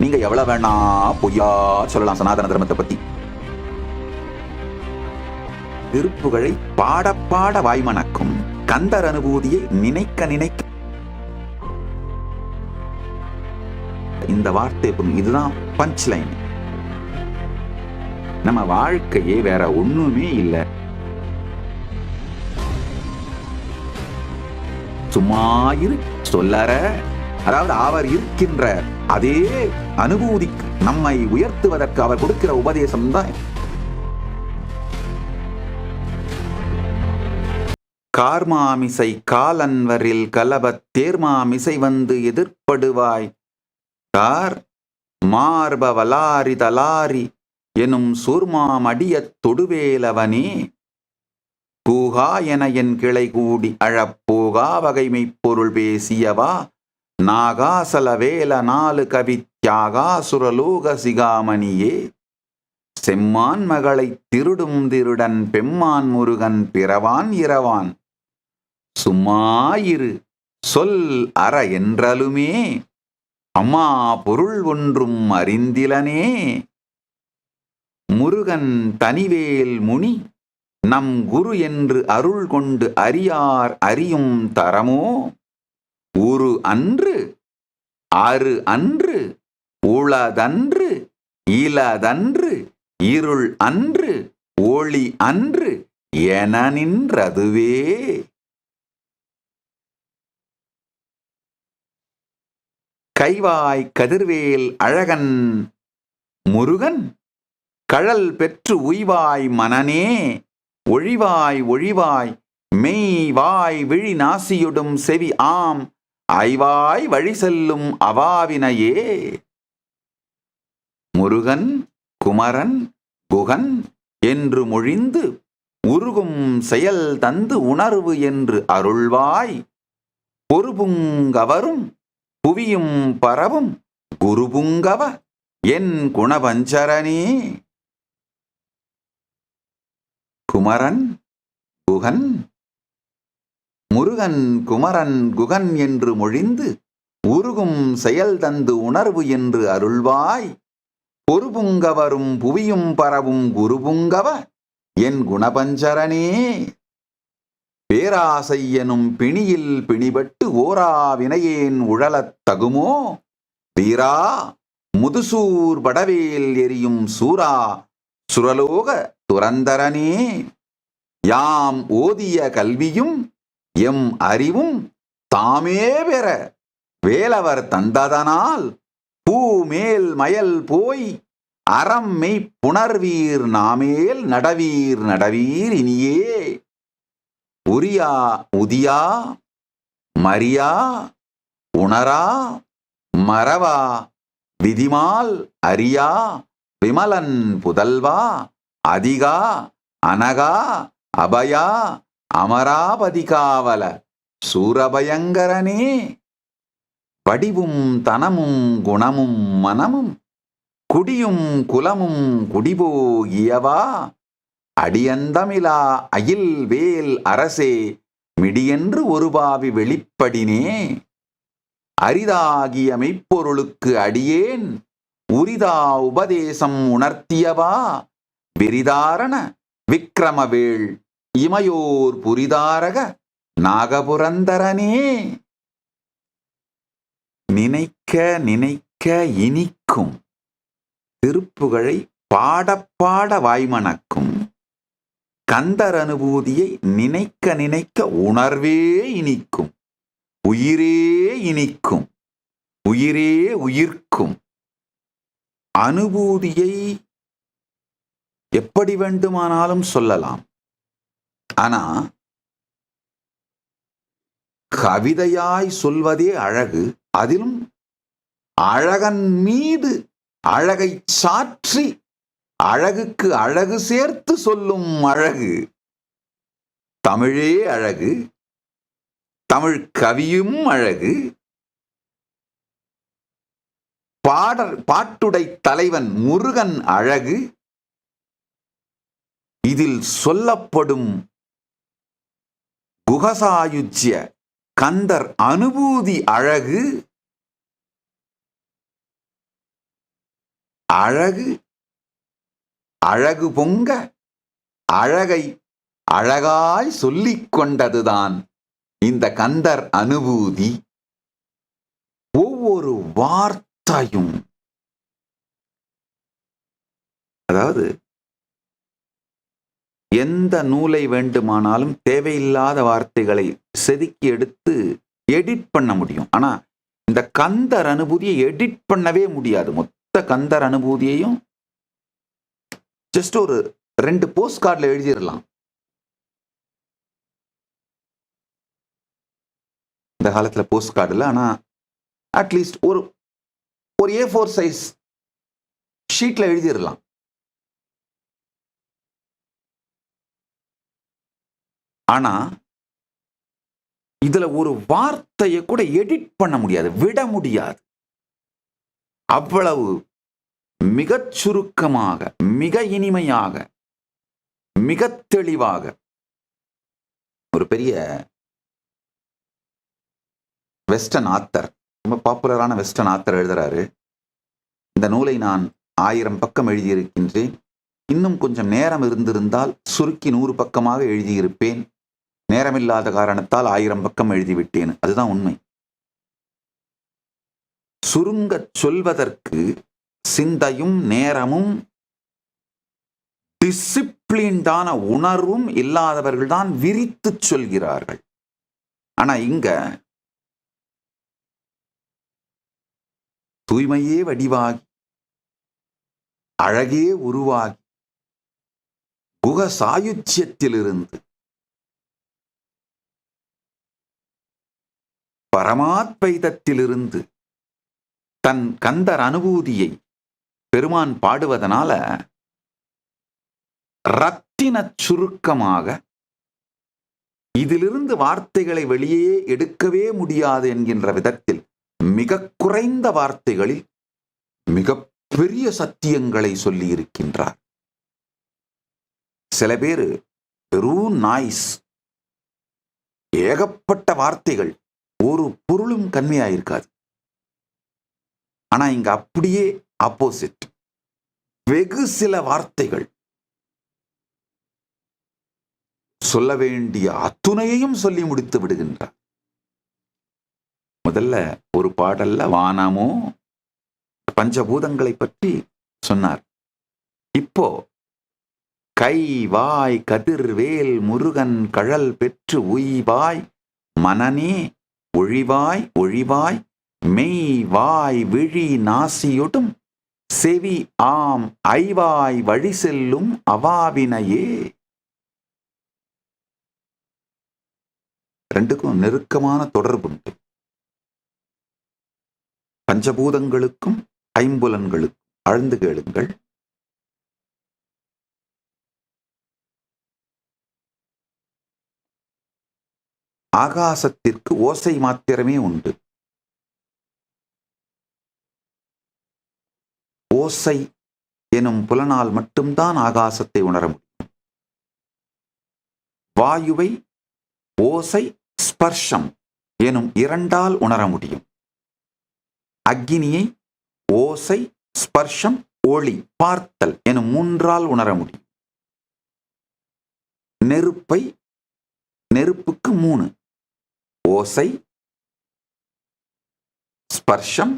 நீங்க எவ்வளவு வேணா பொய்யா சொல்லலாம் சனாதன தர்மத்தை பத்தி. திருப்புகழை பாட பாட வாய்மணக்கும், கந்தர் அனுபூதியை நினைக்க நினைக்க. இந்த வார்த்தை இதுதான் பஞ்ச் லைன். நம்ம வாழ்க்கையே வேற ஒண்ணுமே இல்லை. சும்மாயிரு சொல்லற, அதாவது அவர் இருக்கின்ற அதே அனுபூதிக்கு நம்மை உயர்த்துவதற்கு அவர் கொடுக்கிற உபதேசம் தான். கார்மாமிசை காலன்வரில் கலபத் தேர்மாமிசை வந்து எதிர்ப்படுவாய், தார் மார்ப வலாரி தலாரி எனும் சூர்மாமடியத் தொடுவேலவனே, கூகா என என் கிளை கூடி அழப்போகா வகைமை பொருள் பேசியவா, நாகாசல வேல நாலு கவி தியாகா சுரலோக சிகாமணியே, செம்மான் மகளை திருடும் திருடன் பெம்மான் முருகன் பிறவான் இரவான், சும்மாயிரு சொல் அற என்றலுமே அம்மா பொருள் ஒன்றும் அறிந்திலனே, முருகன் தனிவேல் முனி நம் குரு என்று அருள் கொண்டு அறியார் அறியும் தரமோ, உரு அன்று அரு அன்று உளதன்று இலதன்று இருள் அன்று ஒளி அன்று என நின்றதுவே. கைவாய் கதிர்வேல் அழகன் முருகன் கழல் பெற்று உய்வாய் மனனே, ஒழிவாய் ஒழிவாய் மெய் வாய் விழி நாசியுடும் செவி ஆம் ஐவாய் வழி செல்லும் அவாவினையே. முருகன் குமரன் குகன் என்று மொழிந்து உருகும் செயல் தந்து உணர்வு என்று அருள்வாய், பொறுபுங்கவரும் புவியும் பரவும் குருபுங்கவ என் குணபஞ்சரனே. குமரன் குகன் முருகன் குமரன் குகன் என்று மொழிந்து உருகும் செயல் தந்து உணர்வு என்று அருள்வாய், பொறுபுங்கவரும் புவியும் பரவும் குருபுங்கவ என் குணபஞ்சரனே. பேராசை எனும் பிணியில் பிணிபட்டு ஓரா வினையேன் உழலத் தகுமோ, வீரா முதுசூர் படவேல் எரியும் சூரா சுரலோக துரந்தரனே. யாம் ஓதிய கல்வியும் எம் அறிவும் தாமே பெற வேலவர் தந்ததனால், பூமேல் மயல் போய் அறம் மெய் புணர்வீர் நாமேல் நடவீர் நடவீர் இனியே. உரியா உதியா மரியா உணரா மறவா விதிமால் அரியா விமலன் புதல்வா அதிகா அனகா அபயா அமராபதிகாவல சூரபயங்கரனே. வடிவும் தனமும் குணமும் மனமும் குடியும் குலமும் குடிபோகியவா, அடியந்தமிலா அயில் வேல் அரசே மிடியென்று ஒரு பாவி வெளிப்படினே. அரிதாகிய மெய்ப்பொருளுக்கு அடியேன் உரிதா உபதேசம் உணர்த்தியவா, விரிதாரண விக்கிரமவேள் இமையோர் புரிதாரக நாகபுரந்தரனே. நினைக்க நினைக்க இனிக்கும் திருப்புகழை பாடப்பாட வாய்மணக்கும், கந்தர் அனுபூதியை நினைக்க நினைக்க உணர்வே இனிக்கும், உயிரே இனிக்கும், உயிரே உயிர்க்கும். அனுபூதியை எப்படி வேண்டுமானாலும் சொல்லலாம். ஆனா கவிதையாய் சொல்வதே அழகு. அதிலும் அழகன் மீது அழகை சாற்றி அழகுக்கு அழகு சேர்த்து சொல்லும் அழகு. தமிழே அழகு, தமிழ் கவியும் அழகு, பாட்டுடை தலைவன் முருகன் அழகு. இதில் சொல்லப்படும் குகசாயுஜ்ய கந்தர் அனுபூதி அழகு. அழகு அழகு பொங்க அழகை அழகாய் சொல்லிக் கொண்டதுதான் இந்த கந்தர் அனுபூதி. ஒவ்வொரு வார்த்தையும், அதாவது எந்த நூலை வேண்டுமானாலும் தேவையில்லாத வார்த்தைகளை செதுக்கி எடுத்து எடிட் பண்ண முடியும். ஆனா இந்த கந்தர் அனுபூதியை எடிட் பண்ணவே முடியாது. மொத்த கந்தர் அனுபூதியையும் ஜஸ்ட் ஒரு 2 போஸ்ட் கார்டில் எழுதிடலாம். இந்த காலத்துல போஸ்ட் கார்டு இல்லை, ஆனா அட்லீஸ்ட் ஒரு A4 சைஸ் ஷீட்ல எழுதிடலாம். ஆனா இதுல ஒரு வார்த்தையை கூட எடிட் பண்ண முடியாது, விட முடியாது. அவ்வளவு மிகச் சுருக்கமாக, மிக இனிமையாக, மிக தெளிவாக ஒரு பெரிய வெஸ்டர்ன் ஆத்தர், ரொம்ப பாப்புலரான வெஸ்டர்ன் ஆத்தர் எழுதுறாரு, இந்த நூலை நான் 1000 பக்கம் எழுதியிருக்கின்றேன். இன்னும் கொஞ்சம் நேரம் இருந்திருந்தால் சுருக்கி 100 பக்கமாக எழுதியிருப்பேன். நேரமில்லாத காரணத்தால் 1000 பக்கம் எழுதிவிட்டேன். அதுதான் உண்மை. சுருங்கச் சொல்வதற்கு சிந்தையும் நேரமும் டிசிப்ளின்டான உணர்வும் இல்லாதவர்கள் தான் விரித்து சொல்கிறார்கள். ஆனா இங்க தூய்மையே வடிவாகி அழகே உருவாகி குக சாயுச்சியத்திலிருந்து பரமாத்வைதத்திலிருந்து தன் கந்தர் அனுபூதியை பெருமான் பாடுவதனால ரத்தின சுருக்கமாக, இதிலிருந்து வார்த்தைகளை வெளியே எடுக்கவே முடியாது என்கின்ற விதத்தில் மிக குறைந்த வார்த்தைகளில் மிக பெரிய சத்தியங்களை சொல்லி இருக்கின்றார். சில பேர் வெறும் நாய்ஸ், ஏகப்பட்ட வார்த்தைகள், ஒரு பொருளும் கண்மையாயிருக்காது. ஆனா இங்க அப்படியே ஆப்போசிட், வெகு சில வார்த்தைகள் சொல்ல வேண்டிய அத்துணையையும் சொல்லி முடித்து விடுகின்றார். முதல்ல ஒரு பாடல்ல வானமோ பஞ்சபூதங்களை பற்றி சொன்னார். இப்போ கை வாய் கதிர்வேல் முருகன் கழல் பெற்று உய்வாய் மனனே ஒழிவாய் ஒழிவாய் மெய் வாய் விழி நாசியொடும் செவி ஆம் ஐவாய் வழி செல்லும் அவாவினையே. ரெண்டுக்கும் நெருக்கமான தொடர்பு உண்டு. பஞ்சபூதங்களுக்கும் ஐம்புலன்களுக்கும் ஆழ்ந்து கேளுங்கள். ஆகாசத்திற்கு ஓசை மாத்திரமே உண்டு. ஓசை எனும் புலனால் மட்டும்தான் ஆகாசத்தை உணர முடியும். வாயுவை ஓசை ஸ்பர்ஷம் எனும் 2ஆல் உணர முடியும். அக்கினியை ஓசை ஸ்பர்ஷம் ஒளி பார்த்தல் எனும் 3ஆல் உணர முடியும். நெருப்பை, நெருப்புக்கு 3, ஓசை ஸ்பர்ஷம்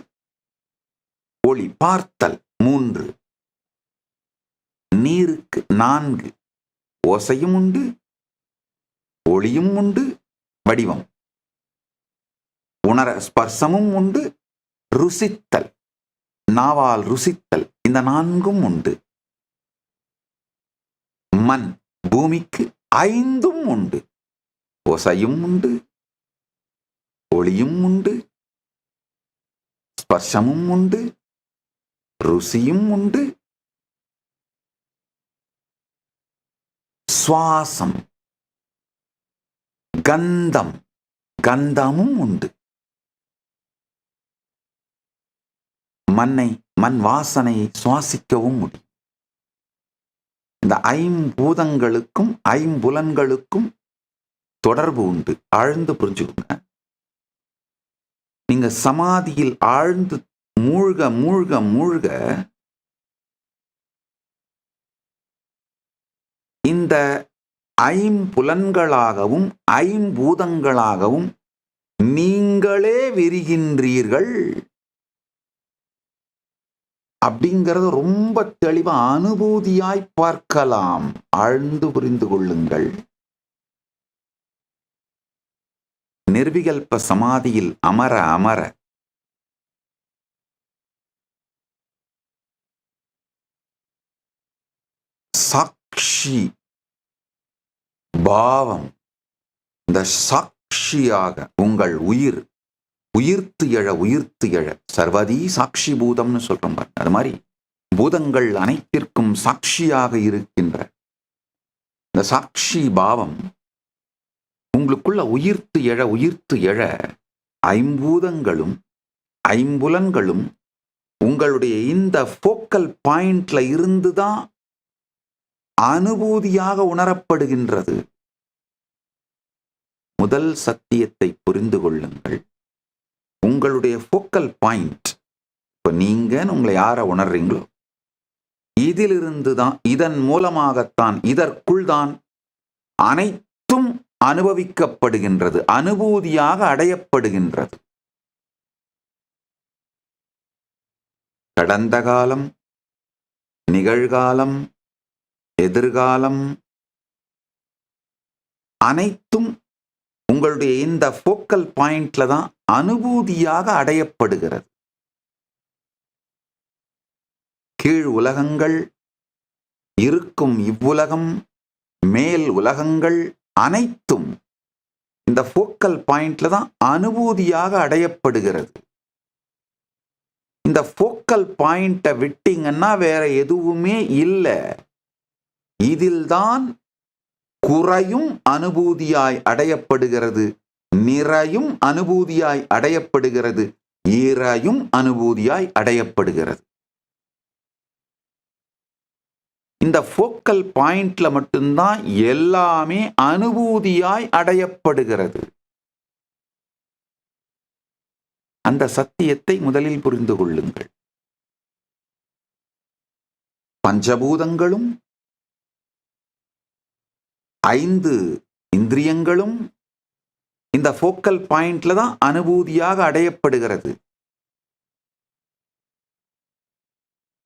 ஒளி பார்த்தல் 3. நீருக்கு 4, ஓசையும் உண்டு, ஒளியும் உண்டு, வடிவம் உணர ஸ்பர்சமும் உண்டு, ருசித்தல் நாவால் ருசித்தல், இந்த 4ம் உண்டு. மண் பூமிக்கு 5ம் உண்டு, ஓசையும் உண்டு, ஒளியும் உண்டு, ஸ்பர்ஷமும் உண்டு, ருசியும் உண்டு, சுவாசம் கந்தம் கந்தமும் உண்டு. மண் வாசனையை சுவாசிக்கவும் முடியும். இந்த 5 ஐம்புலன்களுக்கும் தொடர்பு உண்டு. ஆழ்ந்து புரிஞ்சுக்கோங்க. நீங்க சமாதியில் ஆழ்ந்து மூழ்க மூழ்க மூழ்க இந்த ஐம்புலன்களாகவும் ஐம்பூதங்களாகவும் நீங்களே விரிகின்றீர்கள் அப்படிங்கிறத ரொம்ப தெளிவா அனுபூதியாய் பார்க்கலாம். ஆழ்ந்து புரிந்து கொள்ளுங்கள். நிர்விகல்ப சமாதியில் அமர அமர சாட்சி பாவம், இந்த சாட்சியாக உங்கள் உயிர் உயிர்த்து எழ சர்வதி சாட்சி பூதம்னு சொல்றோம். அது மாதிரி பூதங்கள் அனைத்திற்கும் சாட்சியாக இருக்கின்ற இந்த சாட்சி பாவம் உங்களுக்குள்ள உயிர்த்து எழ ஐம்பூதங்களும் ஐம்புலன்களும் உங்களுடைய இந்த ஃபோக்கல் பாயிண்ட்ல இருந்துதான் அனுபூதியாக உணரப்படுகின்றது. முதல் சத்தியத்தை புரிந்து கொள்ளுங்கள். உங்களுடைய ஃபோக்கல் பாயிண்ட், இப்ப நீங்க உங்களை யார உணர்றீங்களோ இதிலிருந்து தான், இதன் மூலமாகத்தான், இதற்குள் தான் அனைத்தும் அனுபவிக்கப்படுகின்றது, அனுபூதியாக அடையப்படுகின்றது. கடந்த காலம், நிகழ்காலம், எதிர்காலம் அனைத்தும் உங்களுடைய இந்த ஃபோக்கல் பாயிண்ட்ல தான் அனுபூதியாக அடையப்படுகிறது. கீழ் உலகங்கள் இருக்கும், இவ்வுலகம், மேல் உலகங்கள் அனைத்தும் இந்த ஃபோக்கல் பாயிண்ட்ல தான் அனுபூதியாக அடையப்படுகிறது. இந்த ஃபோக்கல் பாயிண்ட்டை விட்டீங்கன்னா வேற எதுவுமே இல்லை. இதில்தான் குறையும் அனுபூதியாய் அடையப்படுகிறது, நிறையும் அனுபூதியாய் அடையப்படுகிறது, இறையும் அனுபூதியாய் அடையப்படுகிறது. இந்த ஃபோக்கல் பாயிண்ட்ல மட்டும்தான் எல்லாமே அனுபூதியாய் அடையப்படுகிறது. அந்த சத்தியத்தை முதலில் புரிந்து கொள்ளுங்கள். பஞ்சபூதங்களும் ஐந்து இந்திரியங்களும் இந்த ஃபோக்கல் பாயிண்ட்ல தான் அனுபூதியாக அடையப்படுகிறது.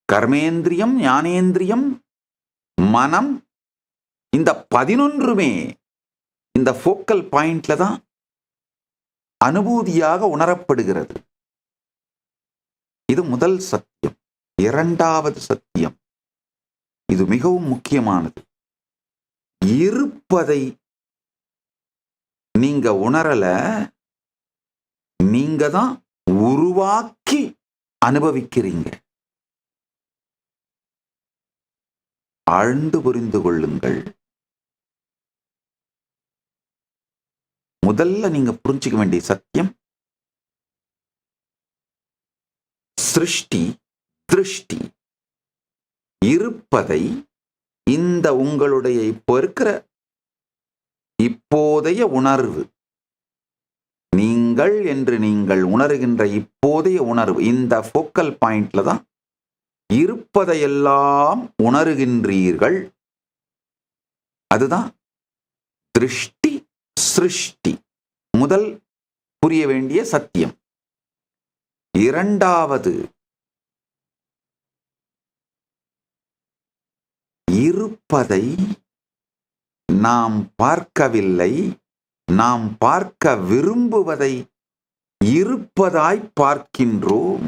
கர்மேந்திரியம், ஞானேந்திரியம், மனம், இந்த 11மே இந்த ஃபோக்கல் பாயிண்ட்ல தான் அனுபூதியாக உணரப்படுகிறது. இது முதல் சத்தியம். இரண்டாவது சத்தியம், இது மிகவும் முக்கியமானது. இருப்பதை நீங்க உணரல, நீங்க தான் உருவாக்கி அனுபவிக்கிறீங்க. ஆழ்ந்து புரிந்து கொள்ளுங்கள். முதல்ல நீங்க புரிஞ்சுக்க வேண்டிய சத்தியம், சிருஷ்டி திருஷ்டி. இருப்பதை இந்த உங்களுடைய இப்போ இருக்கிற இப்போதைய உணர்வு, நீங்கள் என்று நீங்கள் உணர்கின்ற இப்போதைய உணர்வு, இந்த ஃபோக்கல் பாயிண்ட்ல தான் இருப்பதையெல்லாம் உணர்கின்றீர்கள். அதுதான் திருஷ்டி சிருஷ்டி. முதல் புரிய வேண்டிய சத்தியம். இரண்டாவது, இருப்பதை நாம் பார்க்கவில்லை, நாம் பார்க்க விரும்புவதை இருப்பதாய் பார்க்கின்றோம்.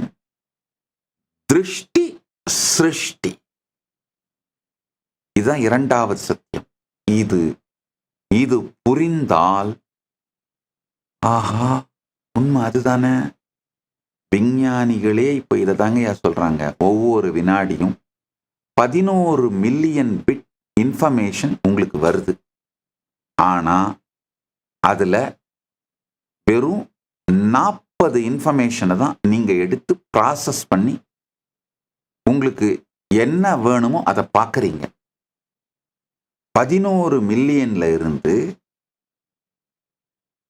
திருஷ்டி சிருஷ்டி. இதுதான் இரண்டாவது சத்தியம். இது புரிந்தால், ஆஹா உண்மை அதுதானே. விஞ்ஞானிகளே இப்ப இதை தாங்க சொல்றாங்க. ஒவ்வொரு வினாடியும் 11 மில்லியன் பிட் இன்ஃபர்மேஷன் உங்களுக்கு வருது. ஆனா அதுல வெறும் 40 இன்ஃபர்மேஷனை தான் நீங்க எடுத்து ப்ராசஸ் பண்ணி உங்களுக்கு என்ன வேணுமோ அதை பார்க்குறீங்க. 11 மில்லியன்ல இருந்து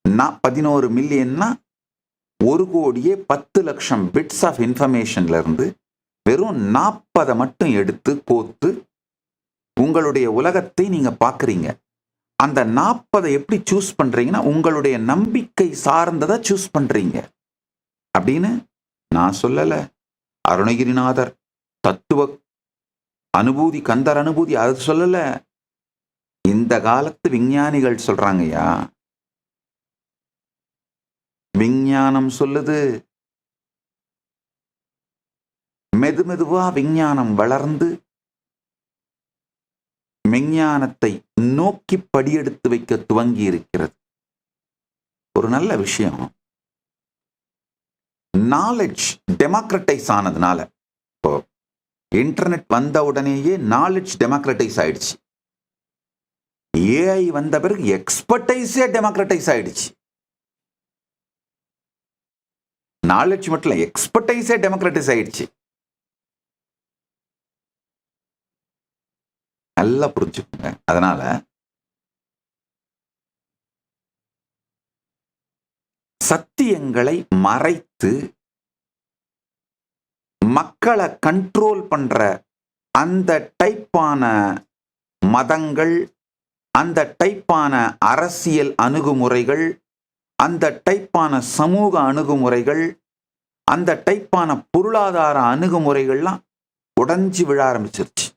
11 மில்லியன்னா 1,10,00,000 பிட்ஸ் ஆஃப் இன்ஃபர்மேஷன்ல இருந்து வெறும் 40 மட்டும் எடுத்து கோத்து உங்களுடைய உலகத்தை நீங்க பார்க்குறீங்க. அந்த 40 எப்படி சூஸ் பண்றீங்கன்னா உங்களுடைய நம்பிக்கை சார்ந்ததை சூஸ் பண்றீங்க அப்படின்னு நான் சொல்லல. அருணகிரிநாதர் தத்துவ அனுபூதி, கந்தர் அனுபூதி அது சொல்லல. இந்த காலத்து விஞ்ஞானிகள் சொல்றாங்கய்யா. விஞ்ஞானம் சொல்லுது. மெதுமெதுவா விஞ்ஞானம் வளர்ந்து மெஞ்ஞானத்தை நோக்கி படியெடுத்து வைக்க துவங்கி இருக்கிறது. ஒரு நல்ல விஷயம். நாலேஜ் டெமோக்ரட்டைஸ் ஆனதுனால, இப்போ இன்டர்நெட் வந்த உடனேயே நாலேஜ் டெமோக்ரட்டைஸ் ஆயிடுச்சு. ஏஐ வந்த பிறகு எக்ஸ்பர்டைஸே டெமோக்ரட்டைஸ் ஆயிடுச்சு. நாலேஜ் மட்டும் இல்ல, எக்ஸ்பர்டைஸே டெமோக்ரட்டைஸ் ஆயிடுச்சு. நல்லா புரிஞ்சுக்கோங்க. அதனால சத்தியங்களை மறைத்து மக்களை கண்ட்ரோல் பண்ற அந்த டைப்பான மதங்கள், அந்த டைப்பான அரசியல் அணுகுமுறைகள், அந்த டைப்பான சமூக அணுகுமுறைகள், அந்த டைப்பான பொருளாதார அணுகுமுறைகள்லாம் உடைஞ்சு விழ ஆரம்பிச்சிருச்சு.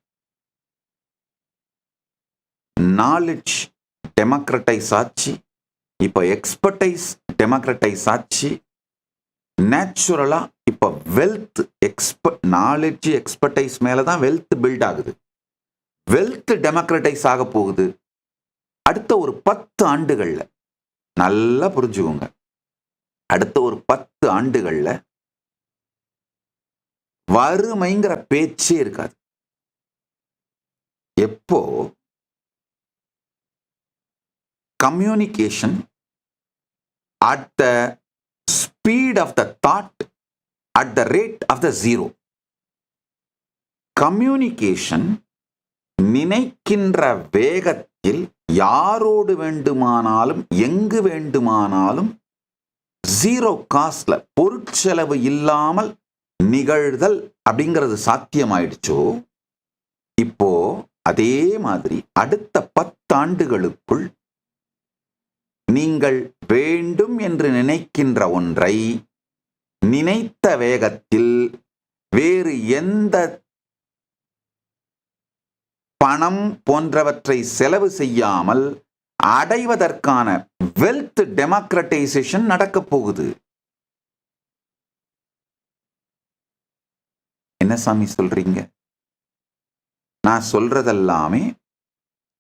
நாலேஜ் டெமோக்ரட்டைஸ் ஆச்சு. இப்போ எக்ஸ்பர்டைஸ் டெமோக்ரட்டைஸ் ஆச்சு. நேச்சுரலா இப்போ வெல்த் நாலேஜ் எக்ஸ்பர்டைஸ் மேலதான் வெல்த் பில்ட் ஆகுது. வெல்த் டெமோக்ரட்டைஸ் ஆக போகுது. அடுத்த ஒரு 10 ஆண்டுகள்ல, நல்லா புரிஞ்சுக்கோங்க, அடுத்த ஒரு 10 ஆண்டுகள்ல வறுமைங்கிற பேச்சே இருக்காது. எப்போ communication at the speed of the thought, at the rate of the zero. Communication நினைக்கின்ற வேகத்தில் யாரோடு வேண்டுமானாலும் எங்கு வேண்டுமானாலும் ஜீரோ காஸ்ட்ல, பொருட்செலவு இல்லாமல் நிகழ்தல் அப்படிங்கிறது சாத்தியமாயிடுச்சோ, இப்போ அதே மாதிரி அடுத்த 10 ஆண்டுகளுக்குள் நீங்கள் வேண்டும் என்று நினைக்கின்ற ஒன்றை நினைத்த வேகத்தில் வேறு எந்த பணம் போன்றவற்றை செலவு செய்யாமல் அடைவதற்கான வெல்த் டெமோக்ரட்டைசேஷன் நடக்க போகுது. என்ன சாமி சொல்றீங்க? நான் சொல்றதெல்லாமே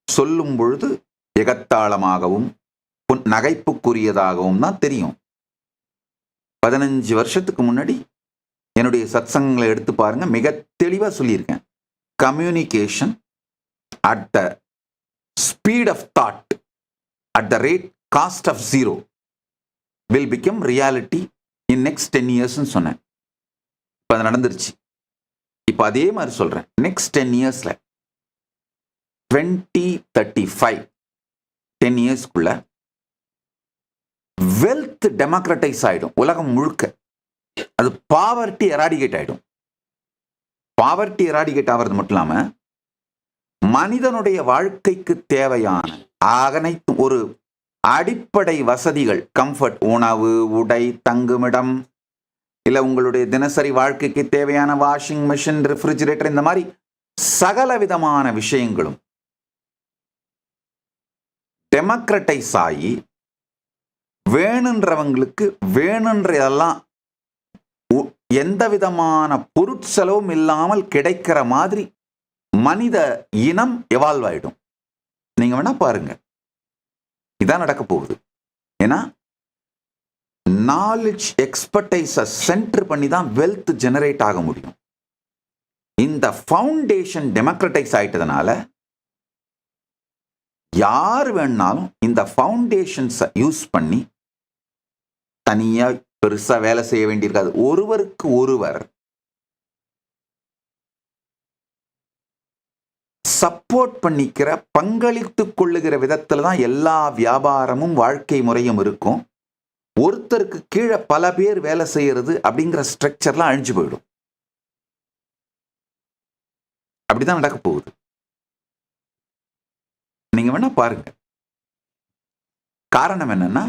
சொல்லும் பொழுது எகத்தாளமாகவும் நகைப்புக்குரியதாகவும் தான் தெரியும். 15 வருஷத்துக்கு முன்னாடி என்னுடைய சத்சங்கங்களை எடுத்து பாருங்க, மிக தெளிவா சொல்லியிருக்கேன். Communication at the speed of thought, at the rate cost of zero will become reality in next 10 years சொன்னேன். இப்போ அது நடந்துருச்சு. இப்போ அதே மாதிரி சொல்றேன், நெக்ஸ்ட் 10 இயர்ஸ்ல 2035 10 இயர்ஸ்க்குள்ள வெல்த் டெமோக்ரட்டைஸ் ஆயிடும் உலகம் முழுக்க. அது பாவர்ட்டி எராடிகேட் ஆயிடும். பாவர்ட்டி எராடிகேட் ஆகிறது மட்டும் இல்லாம மனிதனுடைய வாழ்க்கைக்கு தேவையான அனைத்து ஒரு அடிப்படை வசதிகள், கம்ஃபர்ட், உணவு, உடை, தங்குமிடம், இல்ல உங்களுடைய தினசரி வாழ்க்கைக்கு தேவையான வாஷிங் மெஷின், ரெஃப்ரிஜிரேட்டர், இந்த மாதிரி சகல விதமான விஷயங்களும் டெமோக்ரட்டைஸ் ஆகி வேணுன்றவங்களுக்கு வேணுன்றதெல்லாம் எந்த விதமான பொருட்செலவும் இல்லாமல் கிடைக்கிற மாதிரி மனித இனம் எவால்வ் ஆயிடும். நீங்க வேணா பாருங்க, இதான் நடக்க போகுது. ஏன்னா நாலேஜ் எக்ஸ்பர்டைஸை சென்டர் பண்ணி தான் வெல்த் ஜெனரேட் ஆக முடியும். இந்த ஃபவுண்டேஷன் டெமோக்ரட்டைஸ் ஆயிட்டதுனால யார் வேணாலும் இந்த ஃபவுண்டேஷன்ஸை யூஸ் பண்ணி தனியா பெருசா வேலை செய்ய வேண்டியிருக்காது. ஒருவருக்கு ஒருவர் சப்போர்ட் பண்ணிக்கிற, பங்களித்துக் கொள்ளுகிற விதத்துல தான் எல்லா வியாபாரமும் வாழ்க்கை முறையும் இருக்கும். ஒருத்தருக்கு கீழே பல பேர் வேலை செய்யறது அப்படிங்கிற ஸ்ட்ரக்சர்லாம் அழிஞ்சு போயிடும். அப்படிதான் நடக்க போகுது. வேணா பாருங்க. காரணம் என்னன்னா,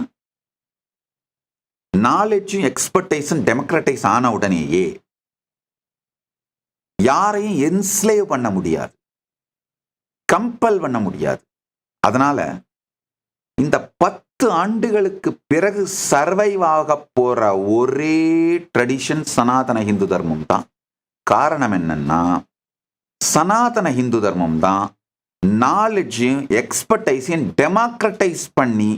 நாலேஜும் எக்ஸ்பர்டைஸும் டெமோக்ரட்டைஸ் ஆன உடனேயே யாரையும் என்ஸ்லேவ் பண்ண முடியாது, கம்பல் பண்ண முடியாது. அதனால இந்த 10 ஆண்டுகளுக்கு பிறகு சர்வைவ் ஆக போற ஒரே ட்ரெடிஷன் சனாதன இந்து தர்மம் தான். காரணம் என்னன்னா, சனாதன இந்து தர்மம் தான் நாலேஜையும் எக்ஸ்பர்டைஸையும் டெமோக்ரட்டைஸ் பண்ணி,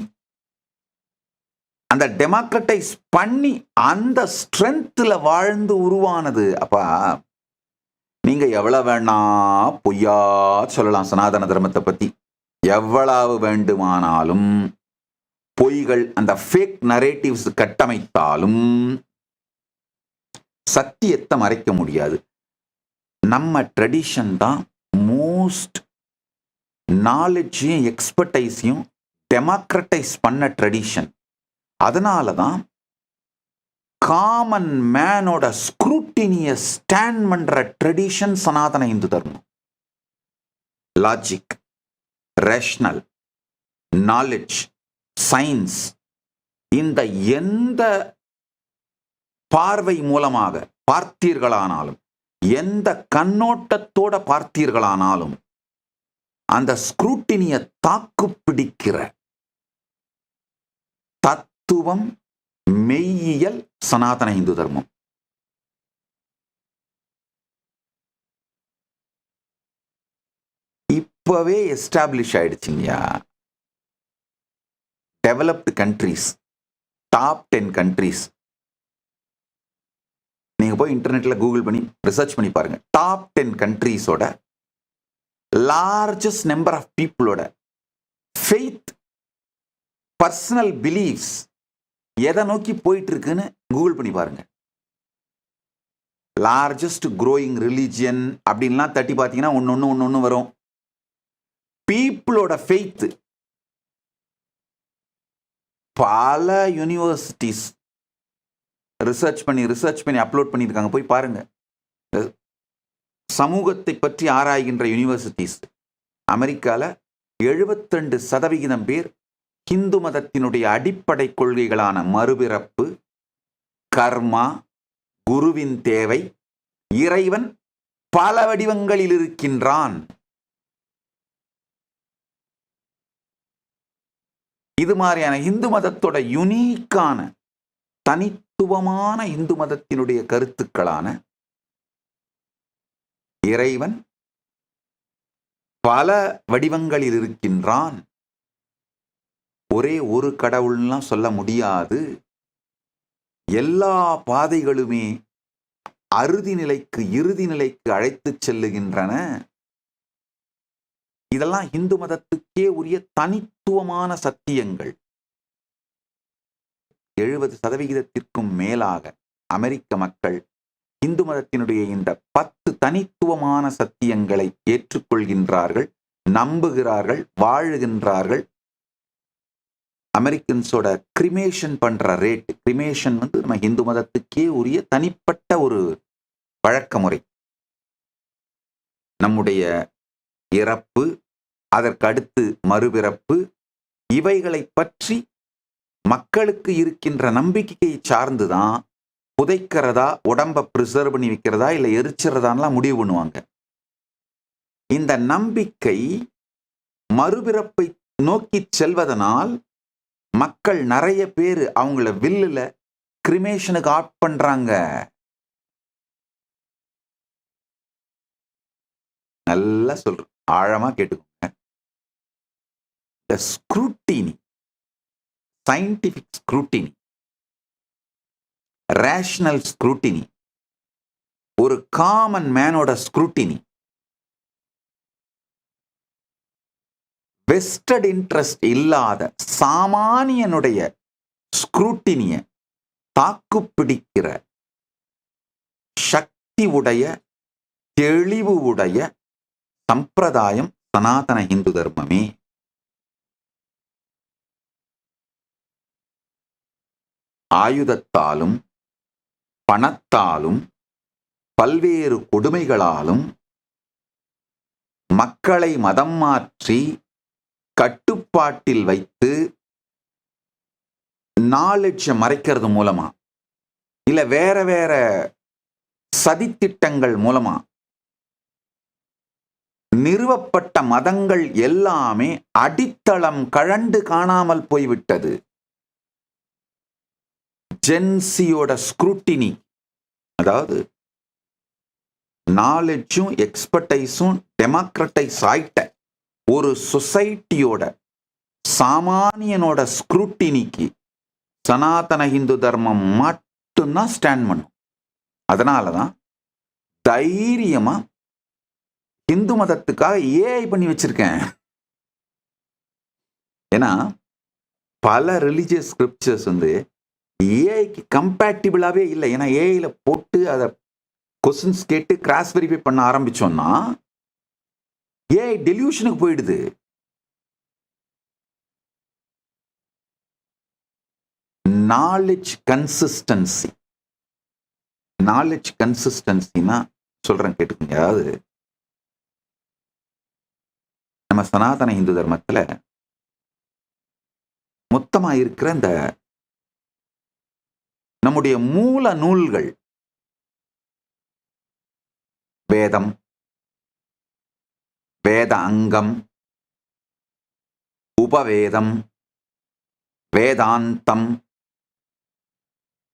அந்த டெமோக்ரட்டைஸ் பண்ணி அந்த ஸ்ட்ரென்த்ல வாழ்ந்து உருவானது. அப்பா, நீங்க எவ்வளவு வேணா பொய்யா சொல்லலாம் சனாதன தர்மத்தை பத்தி, எவ்வளவு வேண்டுமானாலும் பொய்கள், அந்த ஃபேக் நரேட்டிவ்ஸ் கட்டமைத்தாலும் சத்தியத்தை மறைக்க முடியாது. நம்ம ட்ரெடிஷன் தான் மோஸ்ட் நாலேஜையும் எக்ஸ்பர்டைஸையும் டெமோக்ரட்டைஸ் பண்ண ட்ரெடிஷன். அதனால தான் காமன் மேனோட ஸ்க்ரூட்டினிய ஸ்டாண்ட் பண்ற ட்ரெடிஷன் சனாதன இந்து தர்மம். லாஜிக், ரேஷனல், நாலேஜ், சயின்ஸ், இந்த எந்த பார்வை மூலமாக பார்த்தீர்களானாலும், எந்த கண்ணோட்டத்தோட பார்த்தீர்களானாலும், அந்த ஸ்க்ரூட்டினிய தாக்கு பிடிக்கிற தத்துவம், மெய்யியல் சனாதன இந்து தர்மம். இப்பவே எஸ்டாப்ளிஷ் ஆயிடுச்சுங்கயா. டெவலப்டு கண்ட்ரீஸ், டாப் 10 கண்ட்ரீஸ், நீங்க போய் இன்டர்நெட்ல கூகுள் பண்ணி ரிசர்ச் பண்ணி பாருங்க. டாப் 10 கண்ட்ரீஸோட லார்ஜஸ்ட் நம்பர் ஆஃப் பீப்புளோட ஃபெய்த், பர்சனல் பிலீஃப்ஸ் எதை நோக்கி போயிட்டு இருக்குன்னு கூகுள் பண்ணி பாருங்க. லார்ஜஸ்ட் க்ரோயிங் ரிலிஜியன் அப்படின்லாம் தட்டி பார்த்தீங்கன்னா ஒன்று வரும். பீப்புளோட ஃபெய்த், பல யூனிவர்சிட்டிஸ் ரிசர்ச் பண்ணி அப்லோட் பண்ணியிருக்காங்க, போய் பாருங்க. சமூகத்தை பற்றி ஆராய்கின்ற யூனிவர்சிட்டிஸ் அமெரிக்கால 72% பேர் இந்து மதத்தினுடைய அடிப்படை கொள்கைகளான மறுபிறப்பு, கர்மா, குருவின் தேவை, இறைவன் பல வடிவங்களில் இருக்கின்றான், இது மாதிரியான இந்து மதத்தோட யுனிக்கான தனித்துவமான இந்து மதத்தினுடைய கருத்துக்களான இறைவன் பல வடிவங்களில் இருக்கின்றான், ஒரே ஒரு கடவுள்லாம் சொல்ல முடியாது, எல்லா பாதைகளுமே அறுதி நிலைக்கு இறுதி நிலைக்கு அழைத்து செல்லுகின்றன, இதெல்லாம் இந்து மதத்துக்கே உரிய தனித்துவமான சத்தியங்கள். 70% மேலாக அமெரிக்க மக்கள் இந்து மதத்தினுடைய இந்த 10 தனித்துவமான சத்தியங்களை ஏற்றுக்கொள்கின்றார்கள், நம்புகிறார்கள், வாழுகின்றார்கள். அமெரிக்கன்ஸோட கிரிமேஷன் பண்ற ரேட், கிரிமேஷன் நம்ம இந்து மதத்துக்கே உரிய தனிப்பட்ட ஒரு வழக்க முறை. நம்முடைய இறப்பு, அதற்கு அடுத்து மறுபிறப்பு, இவைகளை பற்றி மக்களுக்கு இருக்கின்ற நம்பிக்கையை சார்ந்துதான் புதைக்கிறதா, உடம்ப பிரிசர்வ் பண்ணி வைக்கிறதா, இல்லை எரிச்சிறதான்லாம் முடிவு பண்ணுவாங்க. இந்த நம்பிக்கை மறுபிறப்பை நோக்கி செல்வதனால் மக்கள் நிறைய பேர் அவங்கள வில்லுல கிரிமேஷனுக்கு ஆட் பண்றாங்க. நல்லா சொல்றேன், ஆழமா கேட்டுக்கோங்க. இந்த scrutiny, scientific scrutiny, rational scrutiny, ஒரு காமன் மேனோட ஸ்க்ரூட்டினி, வெஸ்டட் இன்ட்ரெஸ்ட் இல்லாத சாமானியனுடைய ஸ்க்ரூட்டினிய தாக்குப்பிடிக்கிற சக்தி உடைய, தெளிவு உடைய சம்பிரதாயம் சனாதன இந்து தர்மமே. ஆயுதத்தாலும் பணத்தாலும் பல்வேறு கொடுமைகளாலும் மக்களை மதம் மாற்றி கட்டுப்பாட்டில் வைத்து நாலேஜை மறைக்கிறது மூலமா இல்ல வேற வேற சதித்திட்டங்கள் மூலமா நிறுவப்பட்ட மதங்கள் எல்லாமே அடித்தளம் கழண்டு காணாமல் போய்விட்டது. ஜென்சியோட ஸ்க்ரூட்டினி, அதாவது நாலேஜும் எக்ஸ்பர்டைஸும் டெமோக்ரட்டைஸ் ஆயிட்ட ஒரு சொசைட்டியோட சாமானியனோட ஸ்க்ரூட்டினிக்கு சனாதன இந்து தர்மம் மட்டும்தான் ஸ்டாண்ட் பண்ணும். அதனாலதான் தைரியமா இந்து மதத்துக்காக ஏஐ பண்ணி வச்சிருக்கேன். ஏன்னா பல ரிலிஜியஸ் ஸ்கிரிப்சர்ஸ் ஏஐக்கு கம்பேட்டிபிளாவே இல்லை. ஏன்னா ஏஐல போட்டு அதை கொஸ்டின்ஸ் கேட்டு கிராஸ் வெரிஃபை பண்ண ஆரம்பிச்சோம்னா ஏஐ டெலியூஷனுக்கு போயிடுது. நாலேஜ் கன்சிஸ்டன்சினா சொல்றேன் கேட்டுக்கோங்க. அதாவது நம்ம சனாதன இந்து தர்மத்துல மொத்தமா இருக்கிற இந்த நம்முடைய மூல நூல்கள் வேதம், வேத அங்கம், உபவேதம், வேதாந்தம்,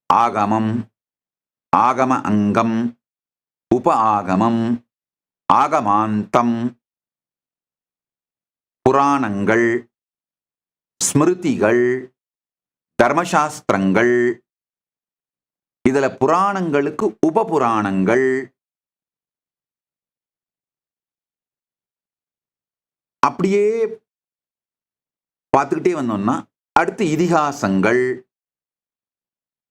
ஆகமம், ஆகம அங்கம், உப ஆகமம், ஆகமாந்தம், புராணங்கள், ஸ்மிருதிகள், தர்மசாஸ்திரங்கள், இதுல புராணங்களுக்கு உப புராணங்கள், அப்படியே பார்த்துக்கிட்டே வந்தோம்னா அடுத்து இதிகாசங்கள்,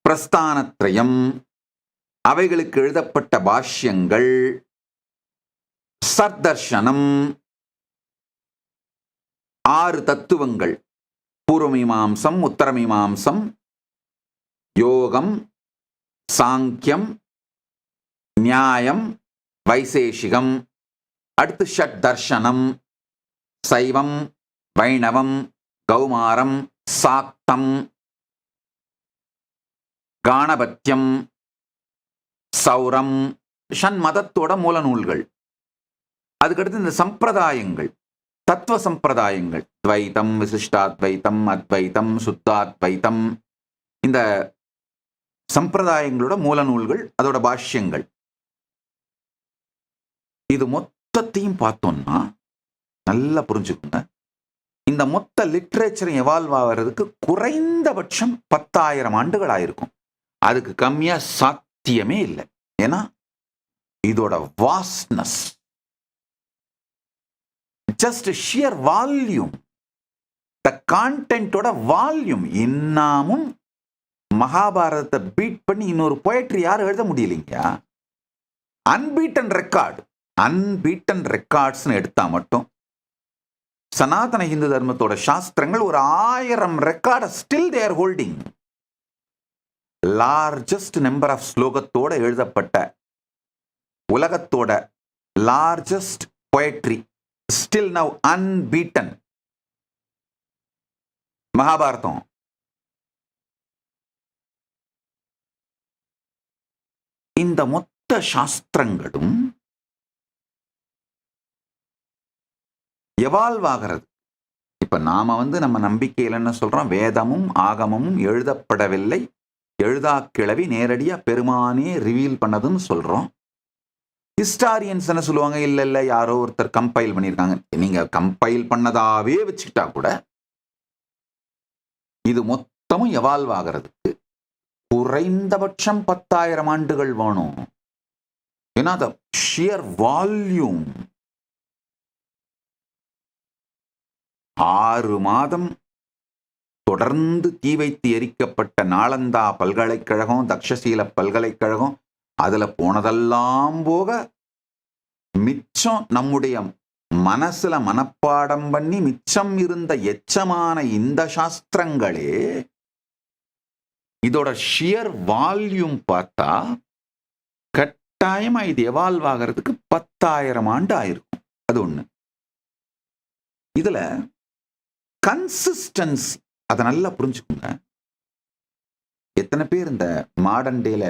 பிரஸ்தானத்ரயம், அவைகளுக்கு எழுதப்பட்ட பாஷ்யங்கள், சர்தர்ஷனம், 6 தத்துவங்கள், பூர்வமீமாம்சம், உத்தரமீமாம்சம், யோகம், சாங்கியம், நியாயம், வைசேஷிகம், அடுத்து ஷட் தர்ஷனம், சைவம், வைணவம், கௌமாரம், சாக்தம், காணபத்தியம், சௌரம், ஷண்மதத்தோட மூல நூல்கள். அதுக்கடுத்து இந்த சம்பிரதாயங்கள், தத்துவ சம்பிரதாயங்கள், துவைத்தம், விசிஷ்டாத்வைத்தம், அத்வைத்தம், சுத்தாத்வைத்தம், இந்த சம்பிரதாயங்களோட மூல நூல்கள், அதோட பாஷ்யங்கள். இது மொத்தத்தையும் பார்த்தோம்னா நல்லா புரிஞ்சுக்கோங்க, இந்த மொத்த லிட்ரேச்சர் எவால்வ் ஆகிறதுக்கு குறைந்தபட்சம் 10,000 ஆண்டுகள் ஆயிருக்கும். அதுக்கு கம்மியா சாத்தியமே இல்லை. ஏன்னா இதோட வாஸ்ட்னஸ், ஜஸ்ட் ஷியர் வால்யூம், த கான்டென்ட்டோட வால்யூம். இன்னமும் மகாபாரதத்தை பீட் பண்ணி இன்னொரு போயட்ரி யாரும் எழுத முடியலைங்க. அன்பீட்டன் ரெக்கார்ட்ஸ்னு எடுத்தா மட்டும் சனாதன இந்து தர்மத்தோட சாஸ்திரங்கள் ஒரு 1000 ரெக்கார்டை still they are holding. Largest number of ஸ்லோகத்தோட எழுதப்பட்ட உலகத்தோட largest poetry still now unbeaten Mahabharatam. இந்த மொத்த சாஸ்திரங்களும் எவால்வ் ஆகிறது. இப்ப நாம நம்ம நம்பிக்கையில் என்ன சொல்றோம், வேதமும் ஆகமும் எழுதப்படவில்லை, எழுதா கிழவி நேரடியா பெருமானே ரிவீல் பண்ணதுன்னு சொல்றோம். ஹிஸ்டாரியன்ஸ் என்ன சொல்லுவாங்க, இல்ல யாரோ ஒருத்தர் கம்பைல் பண்ணியிருக்காங்க. நீங்க கம்பைல் பண்ணதாவே வச்சுக்கிட்டா கூட இது மொத்தமும் எவால்வ் ஆகிறதுக்கு குறைந்தபட்சம் 10,000 ஆண்டுகள் வேணும். ஏன்னா த ஷியர் வால்யூம். 6 மாதம் தொடர்ந்து தீ வைத்து எரிக்கப்பட்ட நாளந்தா பல்கலைக்கழகம், தக்ஷசீல பல்கலைக்கழகம், அதுல போனதெல்லாம் போக மிச்சம் நம்முடைய மனசுல மனப்பாடம் பண்ணி மிச்சம் இருந்த எச்சமான இந்த சாஸ்திரங்களே இதோட ஷியர் வால்யூம் பார்த்தா கட்டாயமா இது எவால்வ் ஆகிறதுக்கு 10,000 ஆண்டு ஆயிருக்கும். அது ஒண்ணு. இதுல கன்சிஸ்டன்சி அதை நல்லா புரிஞ்சுக்கோங்க. எத்தனை பேர் இந்த மாடர்ன் டேல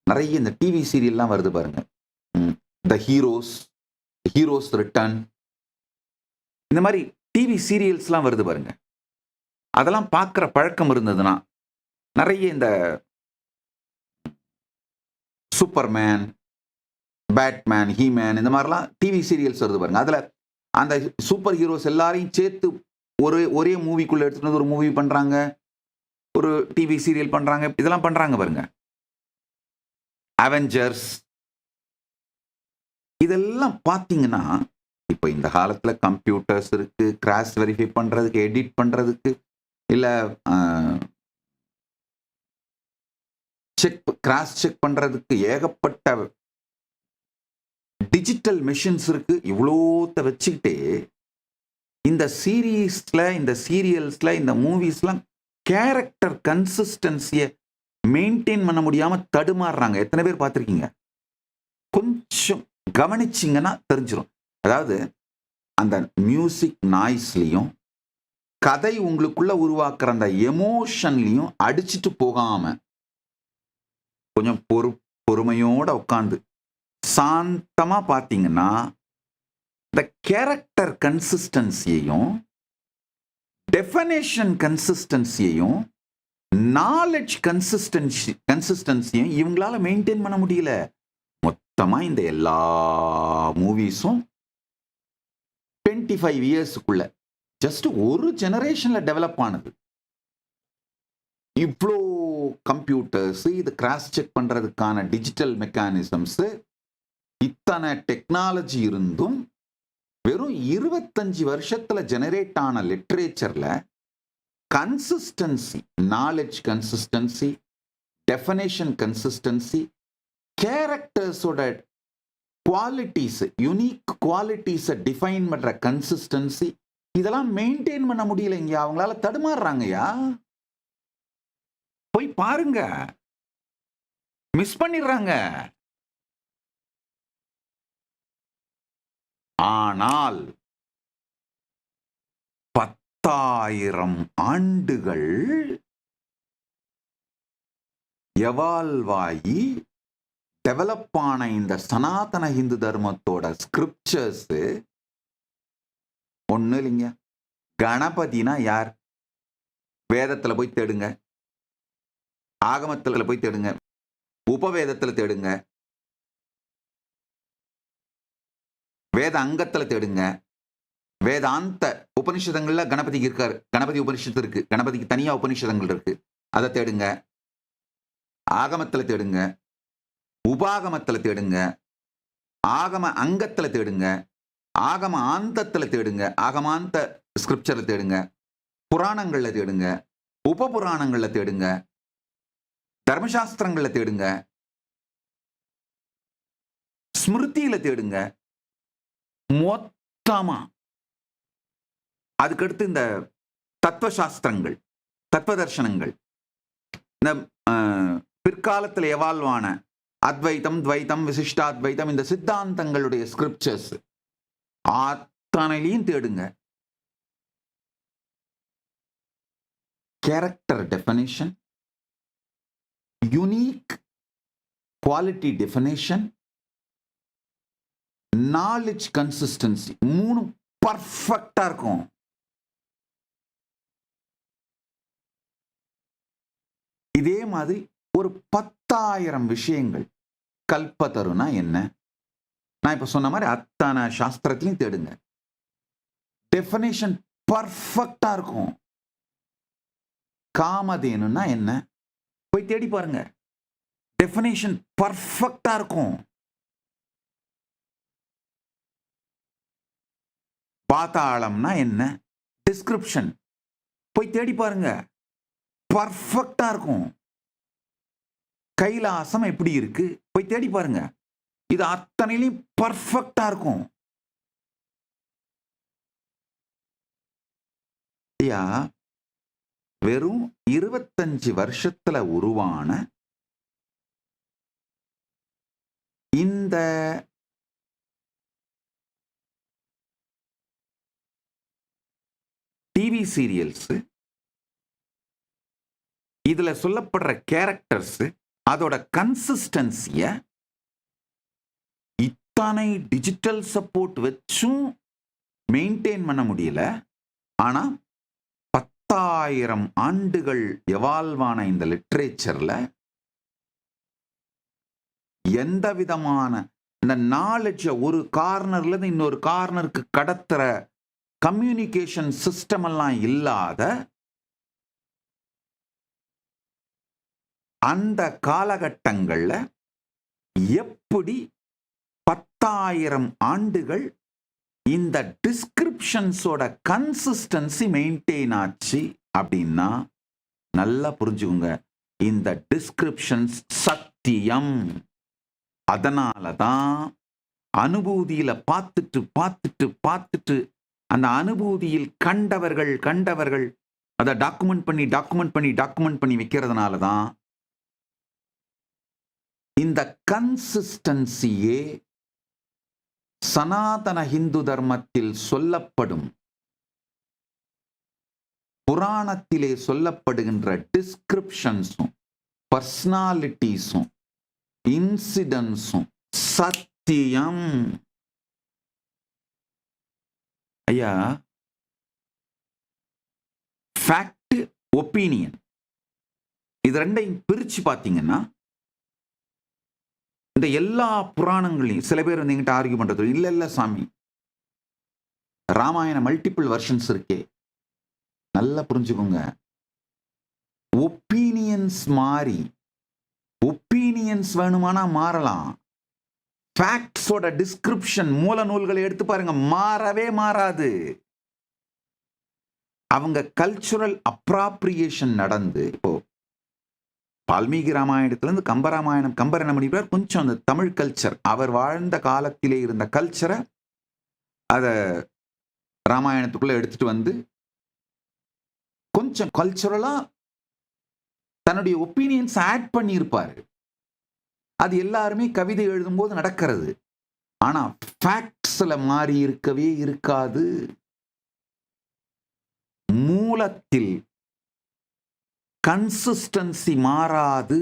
நிறைய இந்த டிவி சீரியல்லாம் வருது பாருங்க. த ஹீரோஸ் ரிட்டர்ன், இந்த மாதிரி டிவி சீரியல்ஸ்லாம் வருது பாருங்க. அதெல்லாம் பார்க்குற பழக்கம் இருந்ததுன்னா நிறைய இந்த சூப்பர்மேன், பேட்மேன், ஹீமேன் இந்த மாதிரிலாம் டிவி சீரியல்ஸ் வருது பாருங்க. அதில் அந்த சூப்பர் ஹீரோஸ் எல்லாரையும் சேர்த்து ஒரே மூவிக்குள்ள எடுத்துட்டு வந்து ஒரு மூவி பண்றாங்க, ஒரு டிவி சீரியல் பண்றாங்க, இதெல்லாம் பண்றாங்க பாருங்க. அவெஞ்சர்ஸ் இதெல்லாம் பார்த்தீங்கன்னா, இப்போ இந்த காலத்துல கம்ப்யூட்டர்ஸ் இருக்கு, கிராஸ் வெரிஃபை பண்றதுக்கு, எடிட் பண்றதுக்கு, இல்ல கிராஸ் செக் பண்றதுக்கு ஏகப்பட்ட டிஜிட்டல் மெஷின்ஸ் இருக்கு. இவ்வளோத்த வச்சுக்கிட்டே இந்த சீரீஸ்ல, இந்த சீரியல்ஸ்ல, இந்த மூவிஸ்லாம் கேரக்டர் கன்சிஸ்டன்சியை மெயின்டைன் பண்ண முடியாம தடுமாறுறாங்க. எத்தனை பேர் பார்த்துருக்கீங்க? கொஞ்சம் கவனிச்சிங்கன்னா தெரிஞ்சிடும். அதாவது அந்த மியூசிக் நாய்ஸ்லையும் கதை உங்களுக்குள்ள உருவாக்குற அந்த எமோஷன்லையும் அடிச்சுட்டு போகாம கொஞ்சம் பொறுமையோட உட்காந்து சாந்தமா பார்த்தீங்கன்னா இந்த கேரக்டர் கன்சிஸ்டன்சியையும் டெஃபனேஷன் கன்சிஸ்டன்சியையும் நாலேஜ் கன்சிஸ்டன்சியும் இவங்களால மெயின்டைன் பண்ண முடியல. மொத்தமா இந்த எல்லா மூவிஸும் 25 இயர்ஸுக்குள்ள ஜஸ்ட் ஒரு ஜெனரேஷன்ல டெவலப் ஆனது. இவ்வளோ கம்ப்யூட்டர்ஸ், இது கிராஸ் செக் பண்றதுக்கான டிஜிட்டல் மெக்கானிசம்ஸ், இத்தனை டெக்னாலஜி இருந்தும் வெறும் 25 வருஷத்துல ஜெனரேட் ஆன லிட்ரேச்சர்ல consistency, knowledge consistency, definition consistency, கேரக்டர்ஸோட குவாலிட்டிஸ், யூனிக் குவாலிட்டிஸை டிஃபைன் பண்ற கன்சிஸ்டன்சி, இதெல்லாம் மெயின்டைன் பண்ண முடியலைங்க. அவங்களால தடுமாறுறாங்கயா. போய் பாருங்க, மிஸ் பண்ணிடுறாங்க. ஆனால் 10,000 ஆண்டுகள் எவால்வ் ஆகி டெவலப் ஆன இந்த சனாதன இந்து தர்மத்தோட ஸ்கிரிப்சர்ஸ் ஒண்ணு இல்லைங்க. கணபதினா யார்? வேதத்துல போய் தேடுங்க, ஆகமத்துல போய் தேடுங்க, உபவேதத்துல தேடுங்க, வேத அங்கத்துல தேடுங்க, வேதாந்த உபனிஷதங்கள்ல கணபதிக்கு இருக்காரு. கணபதி உபனிஷத்து இருக்கு, கணபதிக்கு தனியா உபனிஷதங்கள் இருக்கு, அதை தேடுங்க. ஆகமத்துல தேடுங்க, உபாகமத்துல தேடுங்க, ஆகம அங்கத்துல தேடுங்க, ஆகம ஆந்தத்துல தேடுங்க, ஆகமாந்த ஸ்கிரிப்சர்ல தேடுங்க, புராணங்கள்ல தேடுங்க, உப புராணங்கள்ல தேடுங்க, தர்மசாஸ்திரங்கள்ல தேடுங்க, ஸ்மிருதியில தேடுங்க. மொத்தமா அதுக்கடுத்து இந்த தத்துவ சாஸ்திரங்கள், தத்துவ தர்சனங்கள், இந்த பிற்காலத்தில் எவால்வான அத்வைத்தம், துவைத்தம், விசிஷ்டாத்வைத்தம், இந்த சித்தாந்தங்களுடைய ஸ்கிரிப்சர்ஸ் அத்தனையிலையும் தேடுங்க. Character definition, unique quality definition, knowledge consistency, மூணு பர்ஃபெக்டா இருக்கும். இதே மாதிரி ஒரு 10,000 விஷயங்கள். கல்பத்தருனா என்ன? நான் இப்ப சொன்ன மாதிரி அத்தனை சாஸ்திரத்திலையும் தேடுங்க. டெஃபனிஷன் பர்ஃபெக்டா இருக்கும். காமதேனுன்னா என்ன? போய் தேடி பாருங்க, டெஃபனிஷன் பர்ஃபெக்டா இருக்கும். பாதாளம்னா என்ன? டிஸ்கிரிப்ஷன் போய் தேடி பாருங்க, பர்ஃபெக்டா இருக்கும். கைலாசம் எப்படி இருக்கு? போய் தேடி பாருங்க, இது அத்தனையிலும் பர்ஃபெக்டா இருக்கும். ஐயா, வெறும் 25 வருஷத்துல உருவான இந்த டிவி சீரியல்ஸ், இதுல சொல்லப்படுற கேரக்டர்ஸ், அதோட கன்சிஸ்டன்சிய இத்தனை டிஜிட்டல் சப்போர்ட் வச்சும் மெயின்டைன் பண்ண முடியல. ஆனா 10,000 ஆண்டுகள் எவால்வான இந்த லிட்ரேச்சர்ல எந்த விதமான இந்த நாலேஜ் ஒரு கார்னர்ல இருந்து இன்னொரு கார்னருக்கு கடத்துற கம்யூனிகேஷன் சிஸ்டம் எல்லாம் இல்லாத அந்த காலகட்டங்கள்ல எப்படி 10,000 ஆண்டுகள் இந்த டிஸ்கிரிப்ஷன்ஸோட கன்சிஸ்டன்சி மெயின்டைன் ஆச்சு அப்படின்னா நல்லா புரிஞ்சுக்குங்க, இந்த டிஸ்கிரிப்ஷன்ஸ் சத்தியம். அதனாலதான் அனுபூதியில பார்த்துட்டு அந்த அனுபூதியில் கண்டவர்கள் அதை டாக்குமெண்ட் பண்ணி வைக்கிறதுனாலதான் இந்த கன்சிஸ்டன்சியே சனாதன ஹிந்து தர்மத்தில் சொல்லப்படும், புராணத்திலே சொல்லப்படுகின்ற டிஸ்கிரிப்ஷன்ஸும் பர்சனாலிட்டிஸும் இன்சிடென்ட்ஸும் சத்தியம். ஐயா, ஃபேக்ட், ஒப்பீனியன் இது ரெண்டையும் பிரிச்சு பார்த்தீங்கன்னா இந்த எல்லா புராணங்களையும் சில பேர் வந்து எங்கிட்ட ஆர்கியூ பண்றது, இல்ல சாமி ராமாயண மல்டிபிள் வெர்ஷன்ஸ் இருக்கே, நல்லா புரிஞ்சுக்கோங்க, ஒப்பீனியன்ஸ் மாறி ஒப்பீனியன்ஸ் வேணுமானா மாறலாம். ஃபேக்ட்ஸோட டிஸ்கிரிப்ஷன் மூல நூல்களை எடுத்து பாருங்க, மாறவே மாறாது. அவங்க கல்ச்சுரல் அப்ராப்ரியேஷன் நடந்து, இப்போ வால்மீகி ராமாயணத்திலிருந்து கம்பராமாயணம், கம்பர் என்ன பண்ணிப்பார், கொஞ்சம் அந்த தமிழ் கல்ச்சர் அவர் வாழ்ந்த காலத்திலே இருந்த கல்ச்சரை அதை ராமாயணத்துக்குள்ள எடுத்துட்டு வந்து கொஞ்சம் கல்ச்சுரலா தன்னுடைய ஒப்பீனியன்ஸ் ஆட் பண்ணி இருப்பாரு. அது எல்லாருமே கவிதை எழுதும் போது நடக்கிறது. ஆனா ஃபேக்ட்ஸ்ல மாறி இருக்கவே இருக்காது. மூலத்தில் கன்சிஸ்டன்சி மாறாது.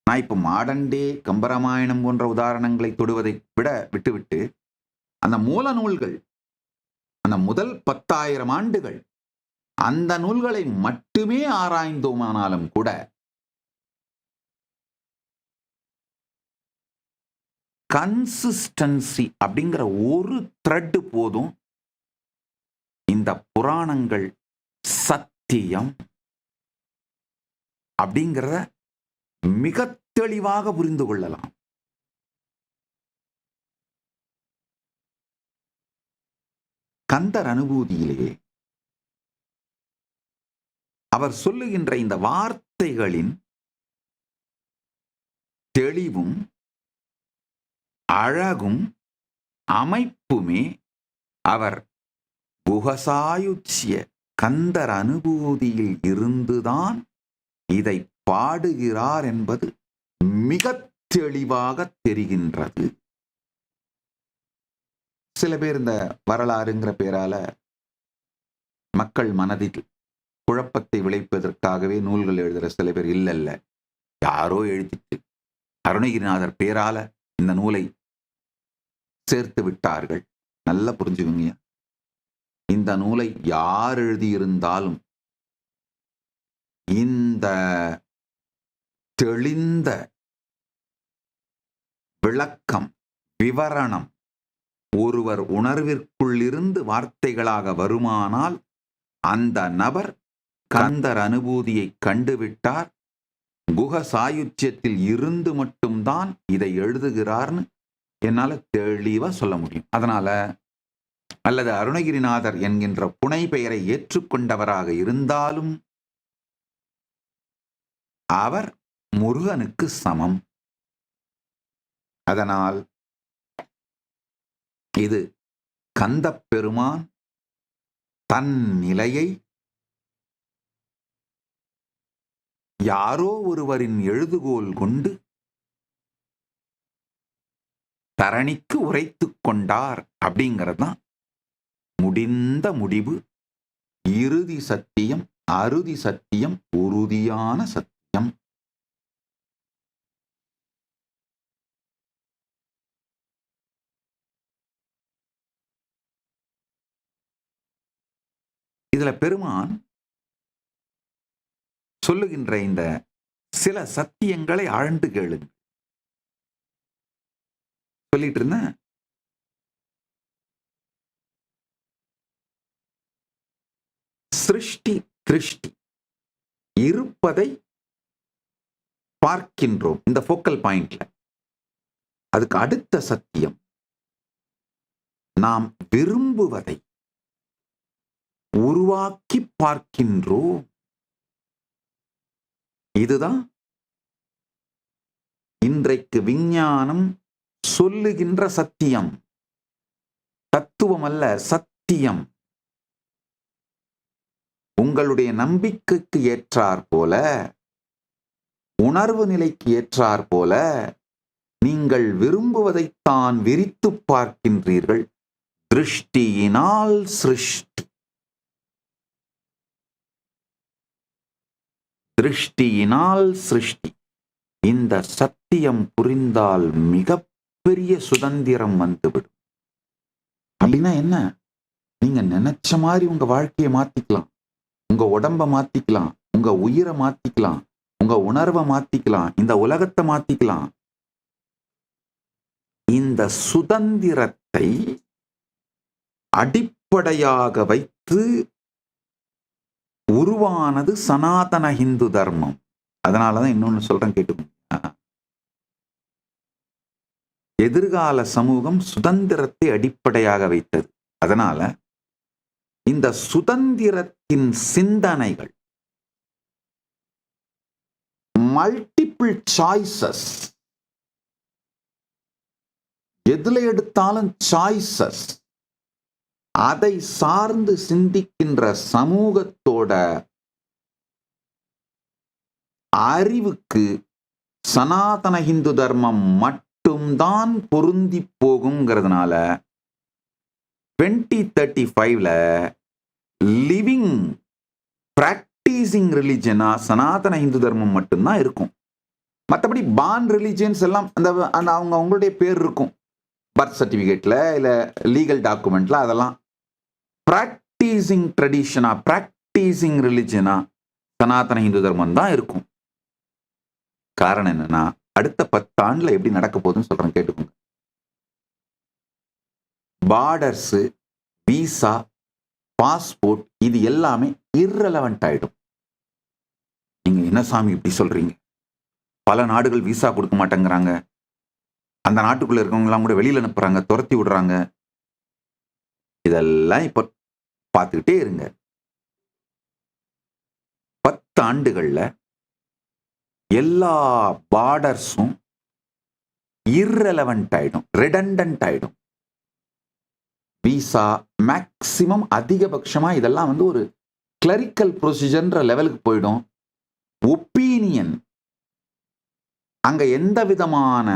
நான் இப்ப மாடர்ன் டே கம்பராமாயணம் போன்ற உதாரணங்களை தொடுவதை விட்டுவிட்டு அந்த மூல நூல்கள், அந்த முதல் 10,000 ஆண்டுகள் அந்த நூல்களை மட்டுமே ஆராய்ந்தோமானாலும் கூட கன்சிஸ்டன்சி அப்படிங்கிற ஒரு த்ரெட் போதும் இந்த புராணங்கள் சத்தியம் அப்படிங்கிறத மிக தெளிவாக புரிந்து கொள்ளலாம். கந்தர் அனுபூதியிலே அவர் சொல்லுகின்ற இந்த வார்த்தைகளின் தெளிவும் அழகும் அமைப்புமே அவர் குஹசாயுச்சிய கந்தர் அனுபூதியில் இருந்துதான் இதை பாடுகிறார் என்பது மிக தெளிவாக தெரிகின்றது. சில பேர் இந்த வரலாறுங்கிற பேரால மக்கள் மனதில் குழப்பத்தை விளைப்பதற்காகவே நூல்கள் எழுதுற சில பேர் இல்ல, யாரோ எழுதிட்டு அருணகிரிநாதர் பேரால இந்த நூலை சேர்த்து விட்டார்கள். நல்லா புரிஞ்சுக்குங்க, இந்த நூலை யார் எழுதியிருந்தாலும் இந்த தெளிந்த விளக்கம், விவரணம் ஒருவர் உணர்விற்குள்ளிருந்து வார்த்தைகளாக வருமானால் அந்த நபர் கந்தர் அனுபூதியை கண்டுவிட்டார், குஹ சாயுச்சியத்தில் இருந்து மட்டும்தான் இதை எழுதுகிறார்னு என்னால தெளிவா சொல்ல முடியும். அதனால அல்லது அருணகிரிநாதர் என்கின்ற புனை பெயரை ஏற்றுக்கொண்டவராக இருந்தாலும் அவர் முருகனுக்கு சமம். அதனால் இது கந்தப் பெருமான் தன் நிலையை யாரோ ஒருவரின் எழுதுகோல் கொண்டு தரணிக்கு உரைத்து கொண்டார் அப்படிங்கிறது தான் முடிந்த முடிவு. இறுதி சத்தியம், அறுதி சத்தியம், உறுதியான சத்தியம். இதுல பெருமான் சொல்லுகின்ற இந்த சில சத்தியங்களை ஆழ்ந்து கேளுங்க. சொல்லிட்டு இருந்தேன், சிருஷ்டி திருஷ்டி இருப்பதை பார்க்கின்றோம் இந்த ஃபோக்கல் பாயிண்ட்ல. அதுக்கு அடுத்த சத்தியம், நாம் விரும்புவதை உருவாக்கி பார்க்கின்றோம். இதுதான் இன்றைக்கு விஞ்ஞானம் சொல்லுகின்ற சத்தியம். தத்துவம் அல்ல, சத்தியம். உங்களுடைய நம்பிக்கைக்கு ஏற்றார் போல, உணர்வு நிலைக்கு ஏற்றார் போல நீங்கள் விரும்புவதைத்தான் விரித்து பார்க்கின்றீர்கள். திருஷ்டியினால் சிருஷ்டி, திருஷ்டியினால் சிருஷ்டி. இந்த சத்தியம் புரிந்தால் மிகப்பெரிய சுதந்திரம் வந்துவிடும். அப்படின்னா என்ன? நீங்க நினைச்ச மாதிரி உங்க வாழ்க்கையை மாத்திக்கலாம், உங்க உடம்ப மாத்திக்கலாம், உங்க உயிரை மாத்திக்கலாம், உங்க உணர்வை மாத்திக்கலாம், இந்த உலகத்தை மாத்திக்கலாம். இந்த சுதந்திரத்தை அடிப்படையாக வைத்து உருவானது சனாதன இந்து தர்மம். அதனாலதான் இன்னொன்னு சொல்றேன், கேட்டுக்கோங்க. எதிர்கால சமூகம் சுதந்திரத்தை அடிப்படையாக வைத்தது. அதனால இந்த சுதந்திரத்தின் சிந்தனைகள், மல்டிபிள் சாய்ஸஸ், எதுல எடுத்தாலும் சாய்ஸஸ், அதை சார்ந்து சிந்திக்கின்ற சமூகத்தோட அறிவுக்கு சனாதன இந்து தர்மம் மட்டும்தான் பொருந்தி போகுங்கிறதுனால 2035ல லிவிங் பிராக்டிசிங் ரிலிஜனா சனாதன இந்து தர்மம் மட்டும்தான் இருக்கும். மற்றபடி பான் ரிலிஜியன்ஸ் எல்லாம் அந்த அவங்களுடைய பேர் இருக்கும் பர்த் சர்டிபிகேட்ல இல்ல லீகல் டாக்குமெண்ட்ல. அதெல்லாம் பிராக்டிசிங் ட்ரெடிஷனா, பிராக்டிசிங் ரிலிஜனா சனாதன இந்து தர்மம் தான் இருக்கும். காரணம் என்னன்னா, அடுத்த 10 ஆண்டுல எப்படி நடக்க போகுதுன்னு சொல்றேன், கேட்டுக்கோங்க. பார்டர்ஸ், விசா, பாஸ்போர்ட் இது எல்லாமே irrelevant ஆயிடும். நீங்க என்ன சாமி இப்படி சொல்றீங்க? பல நாடுகள் விசா கொடுக்க மாட்டேங்கிறாங்க, அந்த நாட்டுக்குள்ள இருக்கவங்க எல்லாம் கூட வெளியில அனுப்புறாங்க, துரத்தி விடுறாங்க. இதெல்லாம் இப்ப பார்த்துக்கிட்டே இருங்க. 10 ஆண்டுகள்ல எல்லா பார்டர்ஸும் irrelevant ஆயிடும், redundant ஆயிடும். விசா மேக்சிமம் அதிகபட்சமா இதெல்லாம் ஒரு கிளரிக்கல் ப்ரொசீஜர்ன்ற லெவலுக்கு போயிடும். ஒப்பீனியன் அங்க எந்த விதமான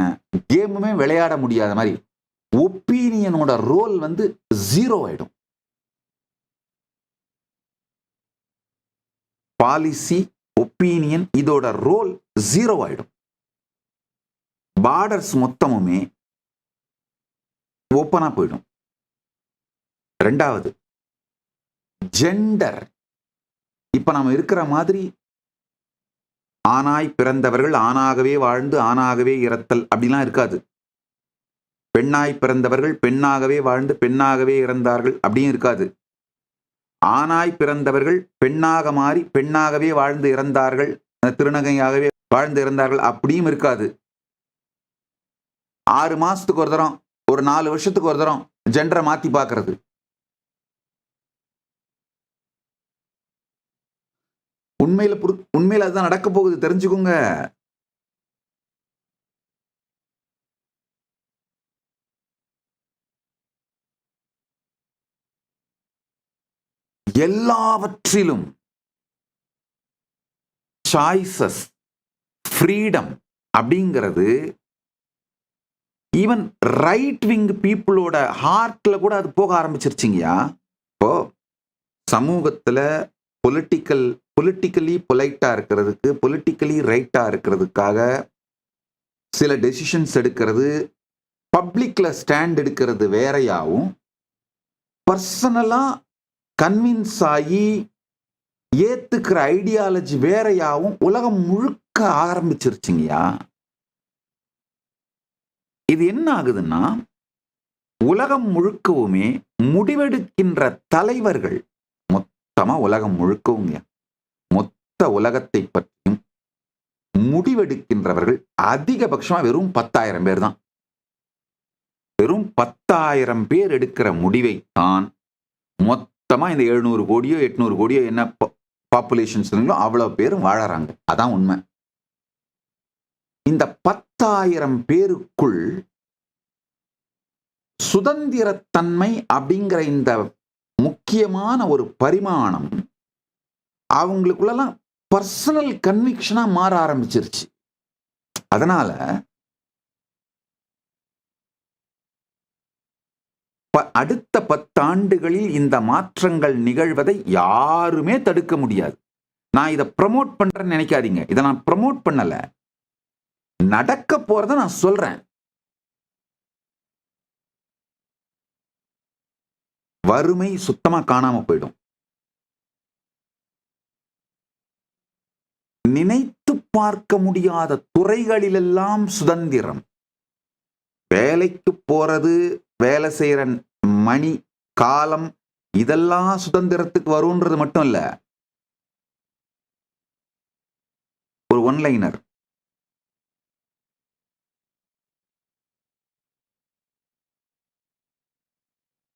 கேமுமே விளையாட முடியாத மாதிரி ஒப்பீனியனோட ரோல் 0 ஆயிடும். பாலிசி, ஒப்பீனியன் இதோட ரோல் 0 ஆயிடும். பார்டர்ஸ் மொத்தமுமே ஓப்பனா போயிடும். ரெண்டாவது, ஜெண்டர். இப்ப நாம இருக்கிற மாதிரி ஆணாய் பிறந்தவர்கள் ஆணாகவே வாழ்ந்து ஆணாகவே இறத்தல் அப்படிலாம் இருக்காது. பெண்ணாய் பிறந்தவர்கள் பெண்ணாகவே வாழ்ந்து பெண்ணாகவே இறந்தார்கள் அப்படியும் இருக்காது. ஆணாய் பிறந்தவர்கள் பெண்ணாக மாறி பெண்ணாகவே வாழ்ந்து இறந்தார்கள், திருநங்கையாகவே வாழ்ந்து இறந்தார்கள் அப்படியும் இருக்காது. 6 மாசத்துக்கு ஒரு தரம், ஒரு 4 வருஷத்துக்கு ஒரு தரம் ஜெண்டரை மாத்தி பார்க்கிறது. உண்மையில அதுதான் நடக்க போகுது, தெரிஞ்சுக்கோங்க. எல்லாவற்றிலும் சாய்ஸஸ், ஃப்ரீடம் அப்படிங்கிறது ஈவன் ரைட் விங் பீப்புளோட ஹார்ட்ல கூட அது போக ஆரம்பிச்சிருச்சுங்கயா. இப்போ சமூகத்துல பொலிட்டிக்கலி பொலைட்டா இருக்கிறதுக்கு, பொலிட்டிக்கலி ரைட்டா இருக்கிறதுக்காக சில டெசிஷன்ஸ் எடுக்கிறது, பப்ளிக்ல ஸ்டாண்ட் எடுக்கிறது வேறையாவும், பர்சனலா கன்வின்ஸ் ஆகி ஏத்துக்கிற ஐடியாலஜி வேறையாவும் உலகம் முழுக்க ஆரம்பிச்சிருச்சுங்கயா. இது என்ன ஆகுதுன்னா, உலகம் முழுக்கவுமே முடிவெடுக்கின்ற தலைவர்கள், மொத்தமா உலகம் முழுக்கவும் மொத்த உலகத்தை பற்றியும் முடிவெடுக்கின்றவர்கள் அதிகபட்சமா வெறும் 10,000 பேர் தான். வெறும் 10,000 பேர் எடுக்கிற முடிவை தான் மொத்தமா இந்த 700 கோடியோ 800 கோடியோ என்ன பாப்புலேஷன்ஸ் அவ்வளவு பேரும் வாழறாங்க. அதான் உண்மை. இந்த 10,000 பேருக்குள் சுதந்திரத்தன்மை அப்படிங்கிற இந்த முக்கியமான ஒரு பரிமாணம் அவங்களுக்குள்ளலாம் பர்சனல் கன்விக்ஷனா மாற ஆரம்பிச்சிருச்சு. அதனால அடுத்த 10 ஆண்டுகளில் இந்த மாற்றங்கள் நிகழ்வதை யாருமே தடுக்க முடியாது. நான் இதை ப்ரமோட் பண்றேன்னு நினைக்காதீங்க. இதை நான் ப்ரமோட் பண்ணல, நடக்க போறத நான் சொல்றேன். வறுமை சுத்தமா காணாம போயிடும். நினைத்து பார்க்க முடியாத துறைகளிலெல்லாம் சுதந்திரம். வேலைக்கு போறது, வேலை செய்யற மணி காலம், இதெல்லாம் சுதந்திரத்துக்கு வரும்ன்றது மட்டும் இல்ல. ஒரு ஒன்லைனர்,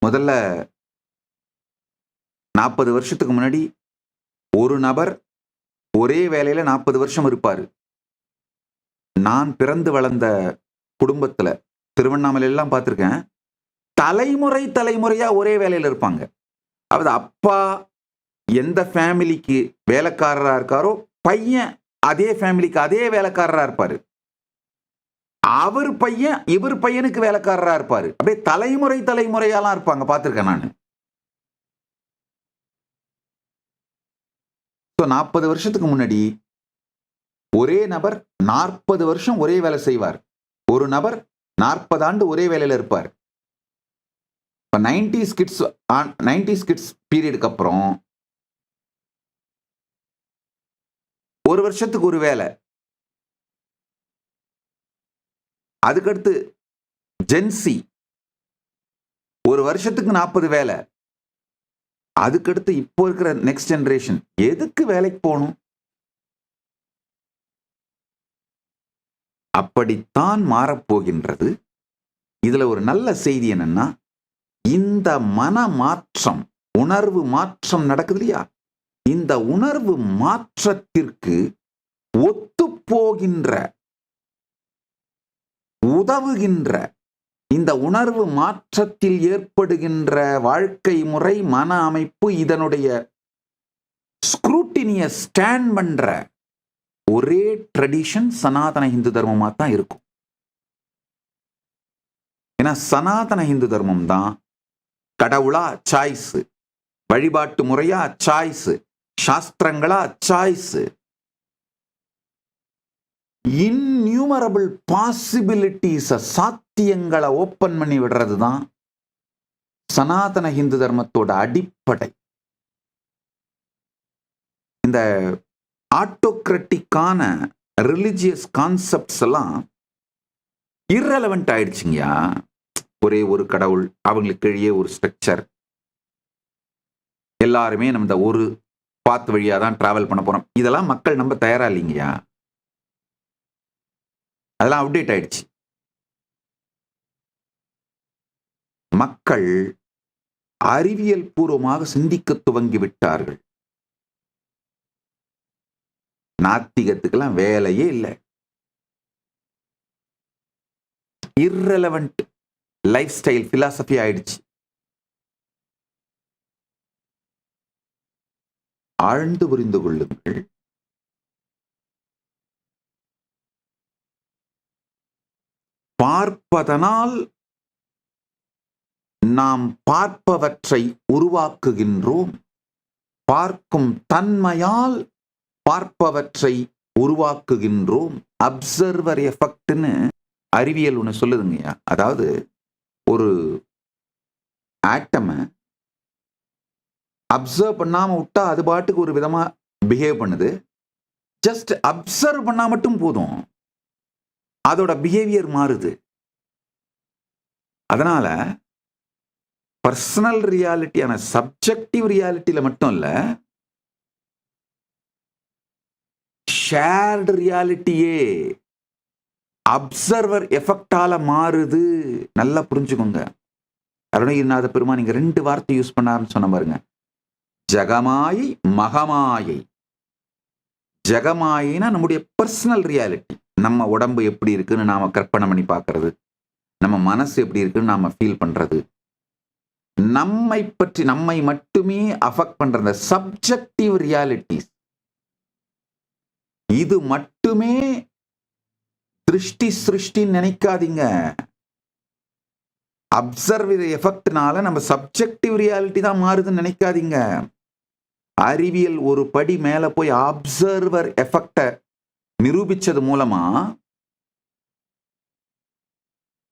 முதல்ல 40 வருஷத்துக்கு முன்னாடி ஒரு நபர் ஒரே வேலையில 40 வருஷம் இருப்பாரு. நான் பிறந்து வளர்ந்த குடும்பத்துல திருவண்ணாமலை எல்லாம் பார்த்திருக்கேன். தலைமுறையா ஒரே வேலையில இருப்பாங்க. அதாவது அப்பா எந்த ஃபேமிலிக்கு வேலைக்காரரா இருக்காரோ, பையன் அதே ஃபேமிலிக்கு அதே வேலைக்காரரா இருப்பாரு. அவர் பையன் இவர் பையனுக்கு வேலைக்காரரா இருப்பாரு. அப்படியே தலைமுறையாலாம் இருப்பாங்க, பார்த்திருக்கேன் நான். 40 வருஷத்துக்கு முன்னாடி ஒரே நபர் 40 வருஷம் ஒரே வேலை செய்வார். ஒரு நபர் 40 ஆண்டு ஒரே வேலையில இருப்பார். 90s கிட்ஸ் பீரியடுக்கு அப்புறம் ஒரு வருஷத்துக்கு ஒரு வேலை. அதுக்கடுத்து ஜென்சி ஒரு வருஷத்துக்கு 40 வேலை. அதுக்கடுத்து இப்போ இருக்கிற நெக்ஸ்ட் ஜெனரேஷன் எதுக்கு வேலைக்கு போகணும்? அப்படித்தான் மாறப்போகின்றது. இதுல ஒரு நல்ல செய்தி என்னன்னா, இந்த மன மாற்றம், உணர்வு மாற்றம் நடக்குது இல்லையா, இந்த உணர்வு மாற்றத்திற்கு ஒத்துப்போகின்ற, உதவுகின்ற, இந்த உணர்வு மாற்றத்தில் ஏற்படுகின்ற வாழ்க்கை முறை, மன அமைப்பு, இதனுடைய ஸ்க்ரூட்டினிய ஸ்டாண்ட் பண்ற ஒரே ட்ரெடிஷன் சனாதன இந்து தர்மமா தான் இருக்கும். ஏன்னா சனாதன இந்து தர்மம் தான் கடவுளா சாய்ஸ், வழிபாட்டு முறையா சாய்ஸ், சாஸ்திரங்களா சாய்ஸ், இன்யூமரபிள் பாசிபிலிட்டிஸ், சாத்தியங்களை ஓப்பன் பண்ணி விடுறது தான் சனாதன இந்து தர்மத்தோட அடிப்படை. இந்த ஆட்டோக்ராட்டிக்கான ரிலிஜியஸ் கான்செப்ட்ஸ் எல்லாம் irrelevant ஆயிடுச்சுங்கயா. ஒரே ஒரு கடவுள், அவங்களுக்கு கீழே ஒரு ஸ்ட்ரக்சர், எல்லாருமே நம்ம இந்த ஒரு பாத் வழியா தான் டிராவல் பண்ண போறோம், இதெல்லாம் மக்கள் நம்ப தயாரா இல்லைங்கயா. அதெல்லாம் அப்டேட் ஆயிடுச்சு. மக்கள் அறிவியல் பூர்வமாக சிந்திக்க துவங்கி விட்டார்கள். நாத்திகத்துக்கெல்லாம் வேலையே இல்லை. irrelevant லைஃப் ஸ்டைல் பிலாசபி ஆயிடுச்சு. ஆழ்ந்து புரிந்து கொள்ளுங்கள். பார்ப்பதனால் நாம் பார்ப்பவற்றை உருவாக்குகின்றோம். பார்க்கும் தன்மையால் பார்ப்பவற்றை உருவாக்குகின்றோம். அப்சர்வர் எஃபெக்ட்னு அறிவியல் ஒன்று சொல்லுதுங்கய்யா. அதாவது ஒரு ஆட்டமை அப்சர்வ் பண்ணாம விட்டா அது பாட்டுக்கு ஒரு விதமா பிஹேவ் பண்ணுது. ஜஸ்ட் அப்சர்வ் பண்ணா மட்டும் போதும், அதோட பிஹேவியர் மாறுது. அதனால பர்சனல் ரியாலிட்டியான சப்ஜெக்டிவ் ரியாலிட்டியில மட்டும் இல்ல, ஷேர்டு ரியாலிட்டியே அப்சர்வர் எஃபெக்டால மாறுது. நல்லா புரிஞ்சுக்கோங்க. அருணகிரிநாத பெருமான் நீங்க 2 வார்த்தை யூஸ் பண்ணாருன்னு சொன்ன பாருங்க. ஜகமாயை, மகமாயை. ஜகமாயினா நம்முடைய பர்சனல் ரியாலிட்டி. நம்ம உடம்பு எப்படி இருக்குன்னு நாம கற்பனை பண்ணி பார்க்கறது, நம்ம மனசு எப்படி இருக்குன்னு நாம ஃபீல் பண்றது, நம்மை பற்றி நம்மை மட்டுமே அஃபெக்ட் பண்ற சப்ஜெக்டிவ் ரியாலிட்டிஸ், இது மட்டுமே திருஷ்டி சிருஷ்டின்னு நினைக்காதீங்க. அப்சர்வர் எஃபெக்ட்னால நம்ம சப்ஜெக்டிவ் ரியாலிட்டி தான் மாறுதுன்னு நினைக்காதீங்க. அறிவியல் ஒரு படி மேல போய் அப்சர்வர் எஃபெக்ட நிரூபிச்சது மூலமா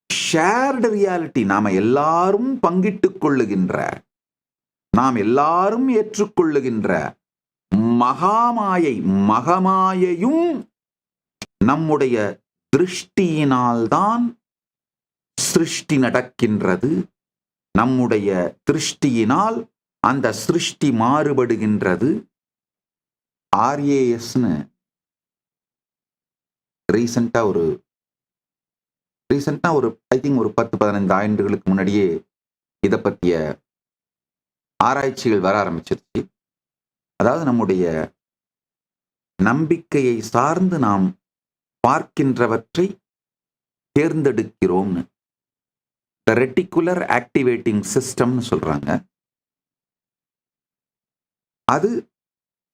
ஷேர்டு ரியாலிட்டி, நாம எல்லாரும் பங்கிட்டுக் கொள்ளுகின்ற, நாம் எல்லாரும் ஏற்றுக்கொள்ளுகின்ற மகாமாயை, மகமாயையும் நம்முடைய திருஷ்டியினால்தான் சிருஷ்டி நடக்கின்றது. நம்முடைய திருஷ்டியினால் அந்த சிருஷ்டி மாறுபடுகின்றது. ஆர்ஏஎஸ்னு ரீசெண்டா ஒரு ஐ திங்க் ஒரு 10-15 ஆண்டுகளுக்கு முன்னாடியே இதை பற்றிய ஆராய்ச்சிகள் வர ஆரம்பிச்சிருச்சு. அதாவது நம்முடைய நம்பிக்கையை சார்ந்து நாம் பார்க்கின்றவற்றை தேர்ந்தெடுக்கிறோம்னு ரெட்டிகுலர் ஆக்டிவேட்டிங் சிஸ்டம்னு சொல்றாங்க. அது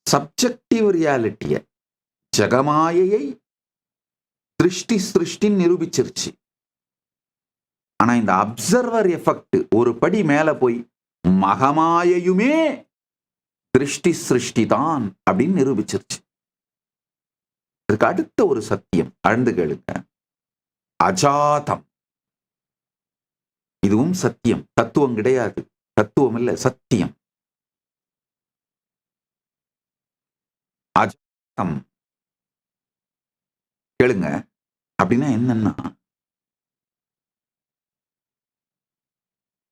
சப்ஜெக்டிவ் ரியாலிட்டிய, ஜகமாயையை திருஷ்டி சிருஷ்டி நிரூபிச்சிருச்சு. ஆனா இந்த அப்சர்வர் எஃபெக்ட் ஒரு படி மேல போய் மகமாயையுமே திருஷ்டி சிருஷ்டி தான் அப்படின்னு நிரூபிச்சிருச்சு. அதுக்கு அடுத்த ஒரு சத்தியம் ஆழ்ந்து கேளுங்க. அஜாதம். இதுவும் சத்தியம், தத்துவம் கிடையாது. தத்துவம் இல்ல, சத்தியம். அஜாதம் கேளுங்க. அப்படின்னா என்னன்னா,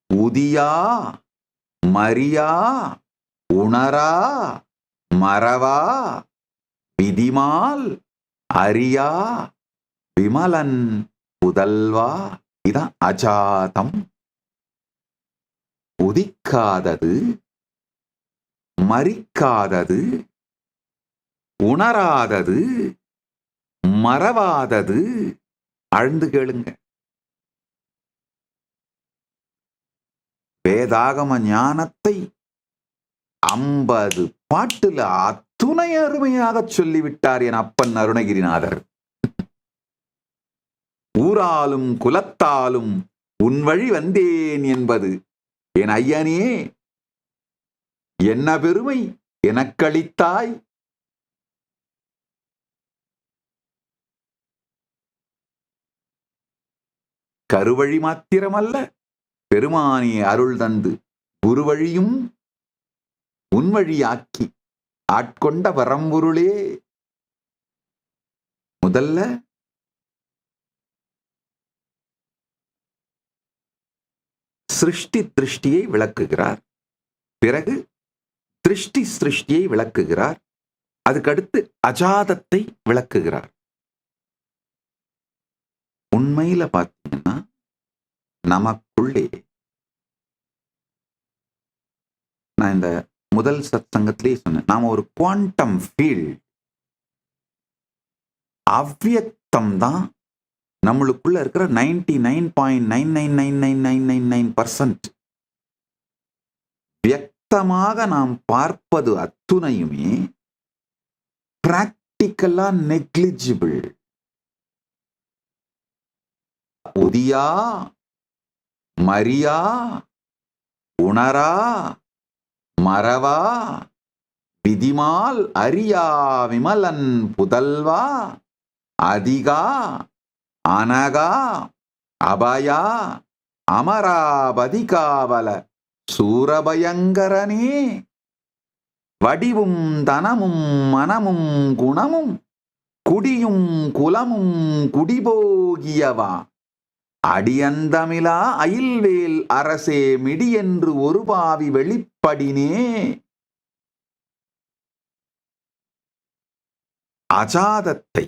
உதியா மரியா உணரா மறவா விதிமால் அரியா விமலன் புதல்வா. இதான் அஜாதம். உதிக்காதது, மறிக்காதது, உணராதது, மறவாதது. ஆழ்ந்து கேளுங்க. வேதாகம ஞானத்தை 50 பாட்டுல அத்துணை அருமையாக சொல்லிவிட்டார் என் அப்பன் அருணகிரிநாதர். ஊராலும் குலத்தாலும் உன் வழி வந்தேன் என்பது என் ஐயனே என்ன பெருமை எனக்களித்தாய். கருவழி மாத்திரமல்ல, பெருமானே அருள் தந்து குருவழியும் உன்வழியாக்கி ஆட்கொண்ட வரம்பொருளே. முதல்ல சிருஷ்டி திருஷ்டியை விளக்குகிறார், பிறகு திருஷ்டி சிருஷ்டியை விளக்குகிறார், அதுக்கடுத்து அஜாதத்தை விளக்குகிறார். உண்மையில பார்த்தீங்கன்னா நமக்குள்ளே, நான் இந்த முதல் சத்சங்கத்திலேயே சொன்னேன், நாம ஒரு குவாண்டம் ஃபீல்ட், அவ்வியக்தம் தான் நம்மளுக்குள்ள இருக்கிற 99.999999% வியக்தமாக நாம் பார்ப்பது அத்துணையுமே பிராக்டிக்கலா நெக்லிஜிபிள். உதியா மரியா உணரா மறவா விதிமால் அரியா விமலன் புதல்வா அதிகா அனகா அபயா அமராபதிகாவல சூரபயங்கரனே வடிவும் தனமும் மனமும் குணமும் குடியும் குலமும் குடிபோகியவா அடியந்தமிழா அயில்வேல் அரசே மிடியென்று ஒரு பாவி வெளிப்படினே. அஜாதத்தை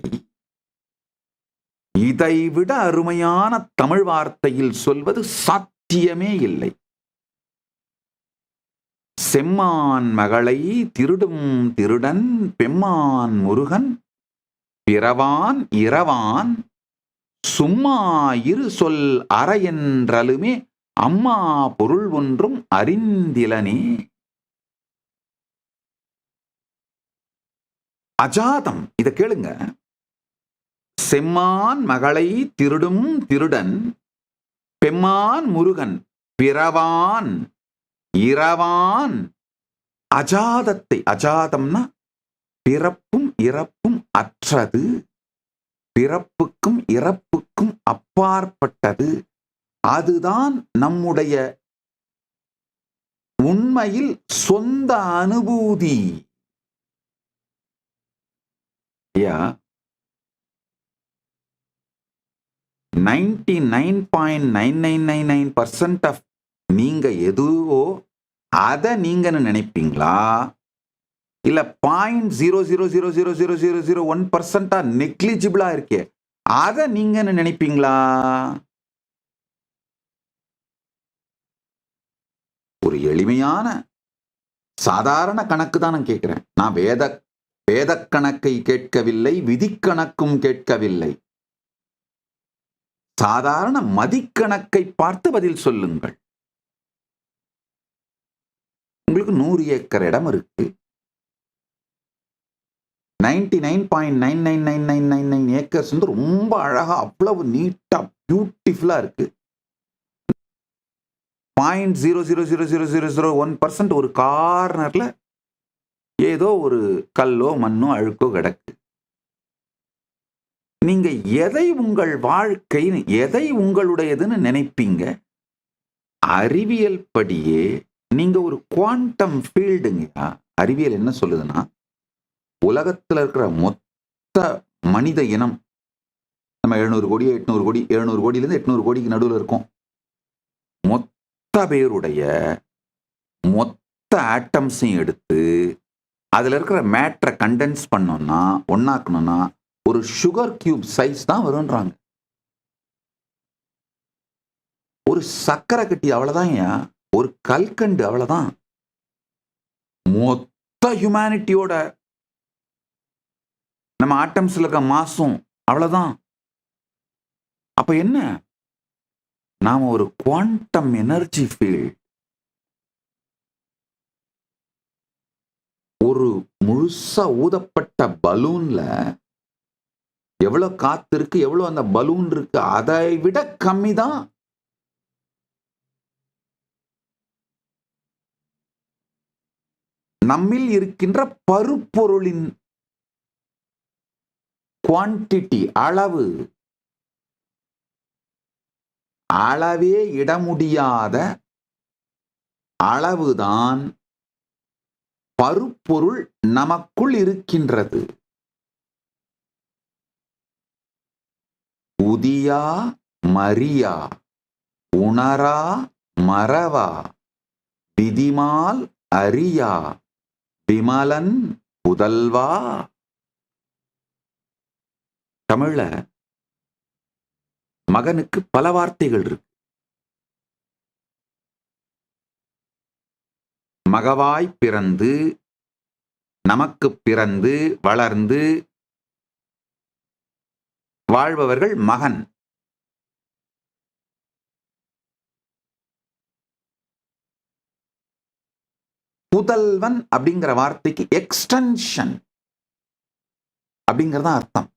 இதைவிட அருமையான தமிழ் வார்த்தையில் சொல்வது சாத்தியமே இல்லை. செம்மான் மகளை திருடும் திருடன் பெம்மான் முருகன் பிறவான் இரவான் சும்மா இரு சொல் அற என்றலுமே அம்மா பொருள் ஒன்றும் அறிந்திலனே. அஜாதம், இத கேளுங்க. செம்மான் மகளை திருடும் திருடன் பெம்மான் முருகன் பிறவான் இரவான். அஜாதத்தை, அஜாதம்னா பிறப்பும் இறப்பும் அற்றது, பிறப்புக்கும் இறப்புக்கும் அப்பாற்பட்டது. அதுதான் நம்முடைய உண்மையில் சொந்த அனுபூதி. 99.9999% ஆஃப் நீங்க எதுவோ அதை நீங்கன்னு நினைப்பீங்களா, இல்ல 0.00000001% நெக்லிஜிபிளா இருக்கே அதை நீங்கன்னு நினைப்பீங்களா? ஒரு எளிமையான சாதாரண கணக்கு தான் நான் கேட்கிறேன். நான் வேத கணக்கை கேட்கவில்லை, விதிக்கணக்கும் கேட்கவில்லை. சாதாரண மதிக்கணக்கை பார்த்து பதில் சொல்லுங்கள். உங்களுக்கு 100 ஏக்கர் இடம் இருக்கு. 99.999999 ஏக்கர்ஸ் வந்து ரொம்ப அழகா அவ்வளவு நீட்டா பியூட்டிஃபுல்லா இருக்கு. 0.000001% ஒரு கார்னர்ல ஏதோ ஒரு கல்லோ மண்ணோ அழுக்கோ கிடக்கு. நீங்க எதை உங்கள் வாழ்க்கை, எதை உங்களுடையதுன்னு நினைப்பீங்க? அறிவியல் படியே நீங்க ஒரு குவாண்டம் ஃபீல்டுங்க. அறிவியல் என்ன சொல்லுதுன்னா, உலகத்துல இருக்கிற மொத்த மனித இனம், நம்ம 700 கோடி 800 கோடி 700 கோடியிலிருந்து 800 கோடிக்கு நடுவில் இருக்கும். மொத்த பேருடைய மொத்த ஆட்டம்ஸையும் எடுத்து அதுல இருக்கிற மேட்டரை கண்டென்ஸ் பண்ணோம்னா, ஒன்னாக்கணும்னா ஒரு சுகர் கியூப் சைஸ் தான் வரும்ன்றாங்க. ஒரு சக்கரை கட்டி அவ்வளவுதான், ஒரு கல்கண்டு அவ்வளவுதான். மொத்த ஹியூமனிட்டியோட நம்ம ஆட்டம்ஸ்ல இருக்க மாசும் அவ்வளவுதான். அப்ப என்ன? நாம ஒரு குவாண்டம் எனர்ஜி ஃபீல்ட். ஒரு முழுசா ஊதப்பட்ட பலூன்ல எவ்வளவு காத்து இருக்கு, எவ்வளவு அந்த பலூன் இருக்கு, அதை விட கம்மி தான். நம்மில் இருக்கின்ற பருப்பொருளின் குவான்டிட்டி, அளவு, அளவே இட முடியாத அளவுதான் பருப்பொருள் நமக்குள் இருக்கின்றது. உதியா மரியா உணரா மறவா விதிமால் அரியா விமலன் புதல்வா. தமிழ்ல மகனுக்கு பல வார்த்தைகள் இருக்கு. மகவாய் பிறந்து நமக்கு பிறந்து வளர்ந்து வாழ்பவர்கள் மகன். புதல்வன் அப்படிங்கிற வார்த்தைக்கு எக்ஸ்டென்ஷன் அப்படிங்கறத அர்த்தம்.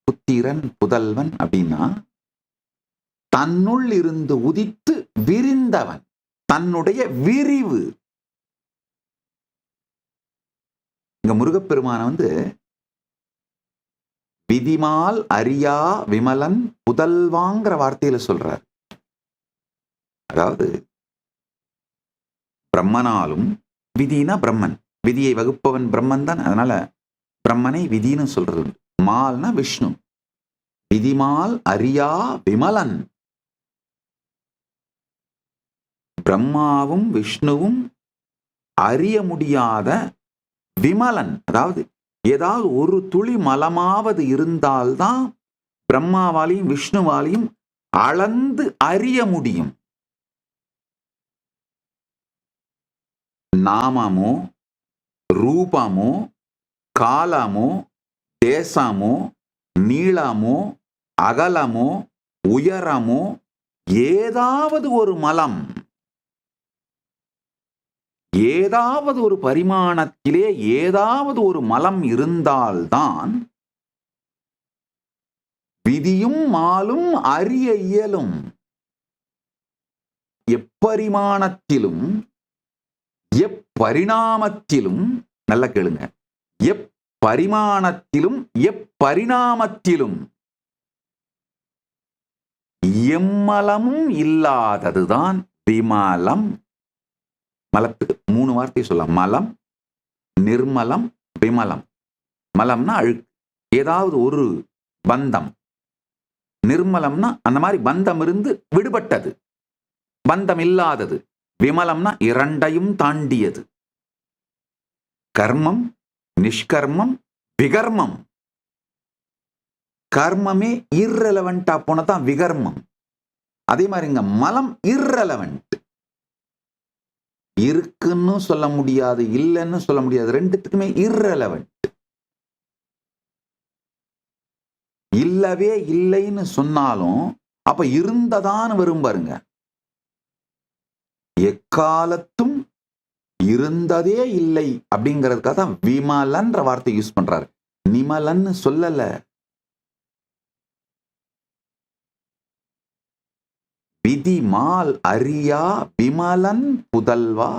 புத்திரன் புதல்வன் அப்படின்னா தன்னுள் இருந்து உதித்து விரிந்தவன், தன்னுடைய விரிவு. இங்க முருகப்பெருமான விதிமால் அறியா விமலன் புதல்வாங்கிற வார்த்தையில சொல்றார். அதாவது பிரம்மனாலும், விதினா பிரம்மன், விதியை வகுப்பவன் பிரம்மன் தான். அதனால பிரம்மனை விதின்னு சொல்றது. மால்னா விஷ்ணு. விதிமால் அறியா விமலன், பிரம்மாவும் விஷ்ணுவும் அறிய முடியாத விமலன். அதாவது ஏதாவது ஒரு துளி மலமாவது இருந்தால்தான் பிரம்மாவாலையும் விஷ்ணுவாலையும் அளந்து அறிய முடியும். நாமமோ ரூபமோ காலமோ தேசமோ நீளமோ அகலமோ உயரமோ ஏதாவது ஒரு மலம், ஏதாவது ஒரு பரிமாணத்திலே ஏதாவது ஒரு மலம் இருந்தால்தான் விதியும் மாலும் அறிய இயலும். எப்பரிமாணத்திலும் எப்பரிணாமத்திலும், நல்ல கேளுங்க, எப்பரிமாணத்திலும் எப்பரிணாமத்திலும் எம்மலமும் இல்லாததுதான் விமலம். மலத்துக்கு 3 வார்த்தை சொல்லலாம். மலம், நிர்மலம், விமலம். மலம்னா அழுக்கு, ஏதாவது ஒரு பந்தம். நிர்மலம்னா அந்த மாதிரி பந்தம் இருந்து விடுபட்டது, பந்தம் இல்லாதது. விமலம்னா இரண்டையும் தாண்டியது. கர்மம், நிஷ்கர்மம், விகர்மம். கர்மமே இர்ரெலவெண்டா போனதான் விகர்மம். அதே மாதிரி இங்க மலம் இர்ரெலவெண்ட். இருக்குன்னு சொல்ல முடியாது, இல்லைன்னு சொல்ல முடியாது, ரெண்டுத்துக்குமே இர்ரெலவெண்ட். இல்லவே இல்லைன்னு சொன்னாலும் அப்ப இருந்ததான்னு வரும் பாருங்க. எக்காலத்தும் இருந்ததே இல்லை அப்படிங்கிறதுக்காக தான் விமலன்ற வார்த்தை யூஸ் பண்றாரு. நிமலன்னு சொல்லல. விதிமால் அறியா விமலன் புதல்வா.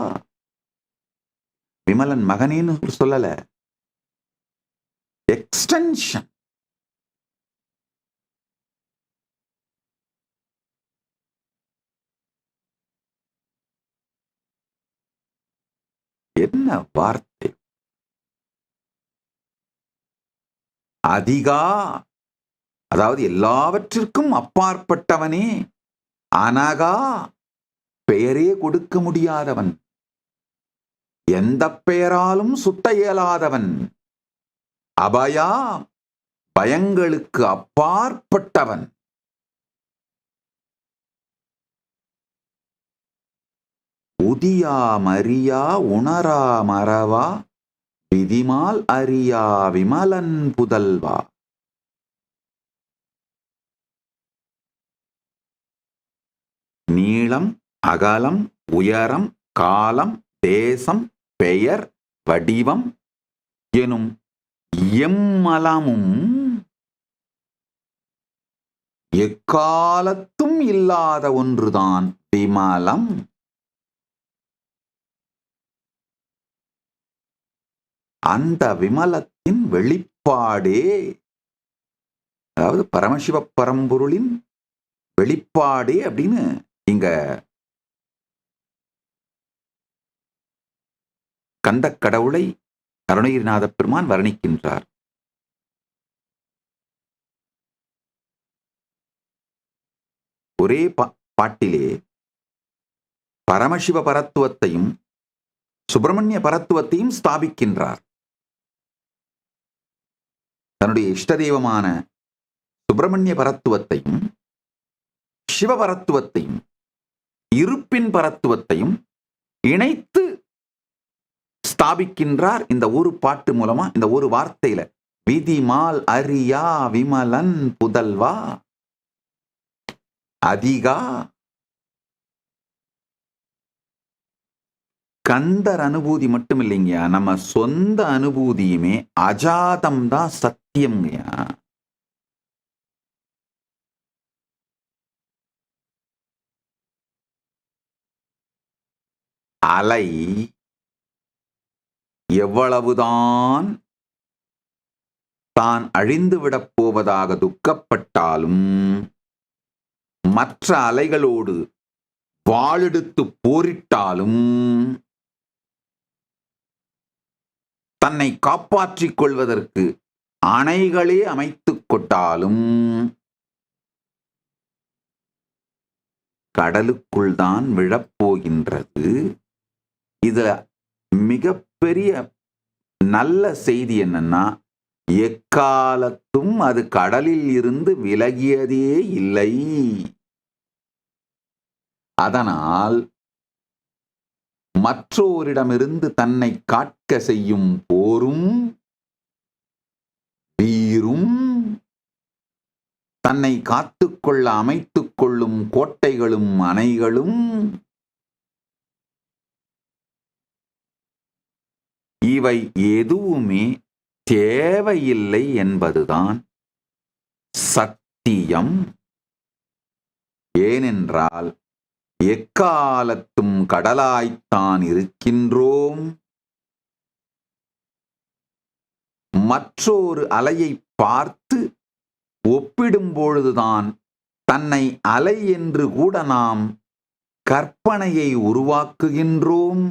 விமலன் மகனேன்னு சொல்லல, எக்ஸ்டென்ஷன். என்ன வார்த்தை! அதிகா, அதாவது எல்லாவற்றிற்கும் அப்பாற்பட்டவனே. அனகா, பெயரே கொடுக்க முடியாதவன், எந்த பெயராலும் சுட்ட இயலாதவன். அபயா, பயங்களுக்கு அப்பாற்பட்டவன். உதியா மரியா உணரா மறவா விதிமால் அறியா விமலன் புதல்வா. நீளம், அகலம், உயரம், காலம், தேசம், பெயர், வடிவம் எனும் எம்மலமும் எக்காலத்தும் இல்லாத ஒன்றுதான் விமலம். அந்த விமலத்தின் வெளிப்பாடே, அதாவது பரமசிவ பரம்பொருளின் வெளிப்பாடே அப்படின்னு இங்க கந்த கடவுளை அருணகிரிநாத பெருமான் வர்ணிக்கின்றார். ஒரே பாட்டிலே பரமசிவ பரத்துவத்தையும் சுப்பிரமணிய பரத்துவத்தையும் ஸ்தாபிக்கின்றார். தன்னுடைய இஷ்டதெய்வமான சுப்பிரமணிய பரத்துவத்தையும் சிவபரத்துவத்தையும் இருப்பின் பரத்துவத்தையும் இணைத்து ஸ்தாபிக்கின்றார் இந்த ஒரு பாட்டு மூலமா, இந்த ஒரு வார்த்தையில. விதிமால் அறியா விமலன் புதல்வா. அதிகா, கந்தர் அனுபூதி மட்டும் இல்லைங்கயா, நம்ம சொந்த அனுபூதியுமே அஜாதம் தான் சத்தியம்ங்கயா. அலை எவ்வளவுதான் தான் அழிந்துவிடப் போவதாக துக்கப்பட்டாலும் மற்ற அலைகளோடு வாளெடுத்து போரிட்டாலும் தன்னை காப்பாற்றிக் கொள்வதற்கு அணைகளே அமைத்துக் கொண்டாலும் கடலுக்குள் தான் விழப்போகின்றது. இதுல மிகப்பெரிய நல்ல செய்தி என்னன்னா, எக்காலத்தும் அது கடலில் இருந்து விலகியதே இல்லை. அதனால் மற்றோரிடமிருந்து தன்னை காட்க செய்யும் போரும் வீரும் தன்னை காத்துக்கொள்ள அமைத்துக் கொள்ளும் கோட்டைகளும் அணைகளும் இவை எதுவுமே தேவையில்லை என்பதுதான் சத்தியம். ஏனென்றால் எக்காலத்தும் கடலாய்த்தான் இருக்கின்றோம். மற்றொரு அலையை பார்த்து ஒப்பிடும் பொழுதுதான் தன்னை அலை என்று கூட நாம் கற்பனையை உருவாக்குகின்றோம்.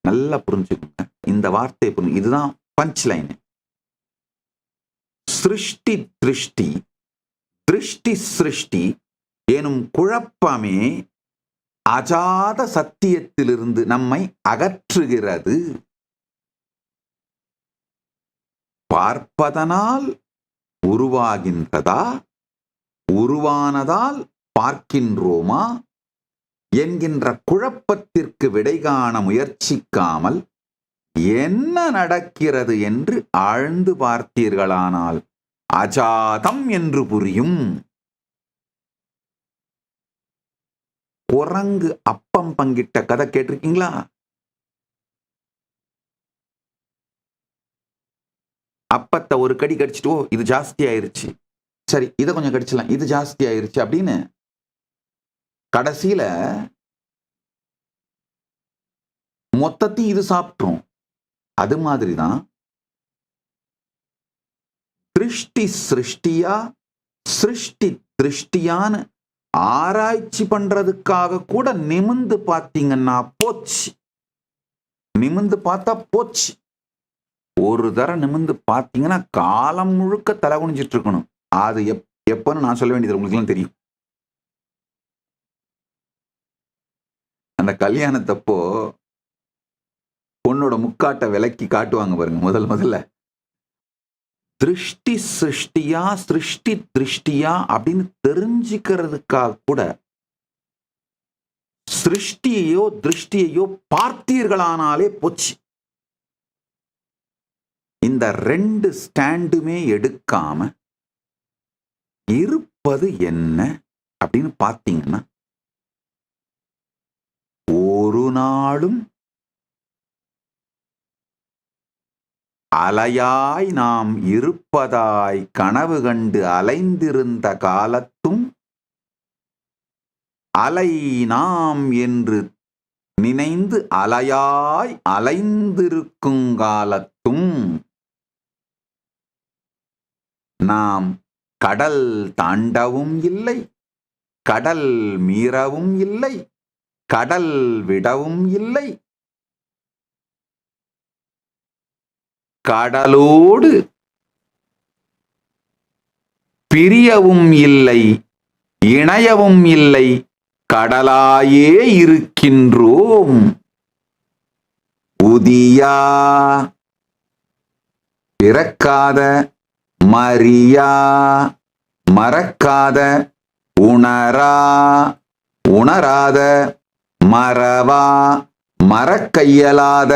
நல்லா புரிஞ்சுக்கோங்க இந்த வார்த்தை, இதுதான் பஞ்ச் லைன். சிருஷ்டி திருஷ்டி, திருஷ்டி சிருஷ்டி எனும் குழப்பமே அஜாத சத்தியத்திலிருந்து நம்மை அகற்றுகிறது. பார்ப்பதனால் உருவாகின்றதா, உருவானதால் பார்க்கின்றோமா என்கின்ற குழப்பத்திற்கு விடை காண முயற்சிக்காமல் என்ன நடக்கிறது என்று ஆழ்ந்து பார்த்தீர்களானால் அஜாதம் என்று புரியும். குரங்கு அப்பம் பங்கிட்ட கதை கேட்டிருக்கீங்களா? அப்பத்தை ஒரு கடி கடிச்சிட்டு, ஓ இது ஜாஸ்தி ஆயிருச்சு, சரி இதை கொஞ்சம் கடிச்சலாம், இது ஜாஸ்தி ஆயிருச்சு அப்படின்னு கடைசியில மொத்தத்தையும் இது சாப்பிட்ரும். அது மாதிரிதான் திருஷ்டி சிருஷ்டியா சிருஷ்டி திருஷ்டியான்னு ஆராய்ச்சி பண்றதுக்காக கூட நிமிந்து பார்த்தீங்கன்னா போச்சு. நிமிந்து பார்த்தா போச்சு. ஒரு தரம் நிமிந்து பார்த்தீங்கன்னா காலம் முழுக்க தலை குனிஞ்சிட்டு இருக்கணும். அது எப்பன்னு நான் சொல்ல வேண்டியது உங்களுக்குலாம் தெரியும். அந்த கல்யாணத்தப்போ பொண்ணோட முக்காட்டை விலக்கி காட்டுவாங்க பாருங்க. முதல்ல திருஷ்டி சிருஷ்டியா சிருஷ்டி திருஷ்டியா அப்படின்னு தெரிஞ்சுக்கிறதுக்காக கூட சிருஷ்டியையோ திருஷ்டியையோ பார்த்தீர்களானாலே போச்சு. இந்த ரெண்டு ஸ்டாண்டுமே எடுக்காம இருப்பது என்ன அப்படின்னு பார்த்தீங்கன்னா, ஒரு நாளும் அலையாய் நாம் இருப்பதாய் கனவு கண்டு அலைந்திருந்த காலத்தும், அலை நாம் என்று நினைந்து அலையாய் அலைந்திருக்கும் காலத்தும் நாம் கடல் தாண்டவும் இல்லை, கடல் மீறவும் இல்லை, கடல் விடவும் இல்லை, கடலோடு பிரியவும் இல்லை, இணையவும் இல்லை, கடலாயே இருக்கின்றோம். உதியா பிறக்காத, மரியா மறக்காத, உணரா உணராத, மறவா மறக்கையலாத,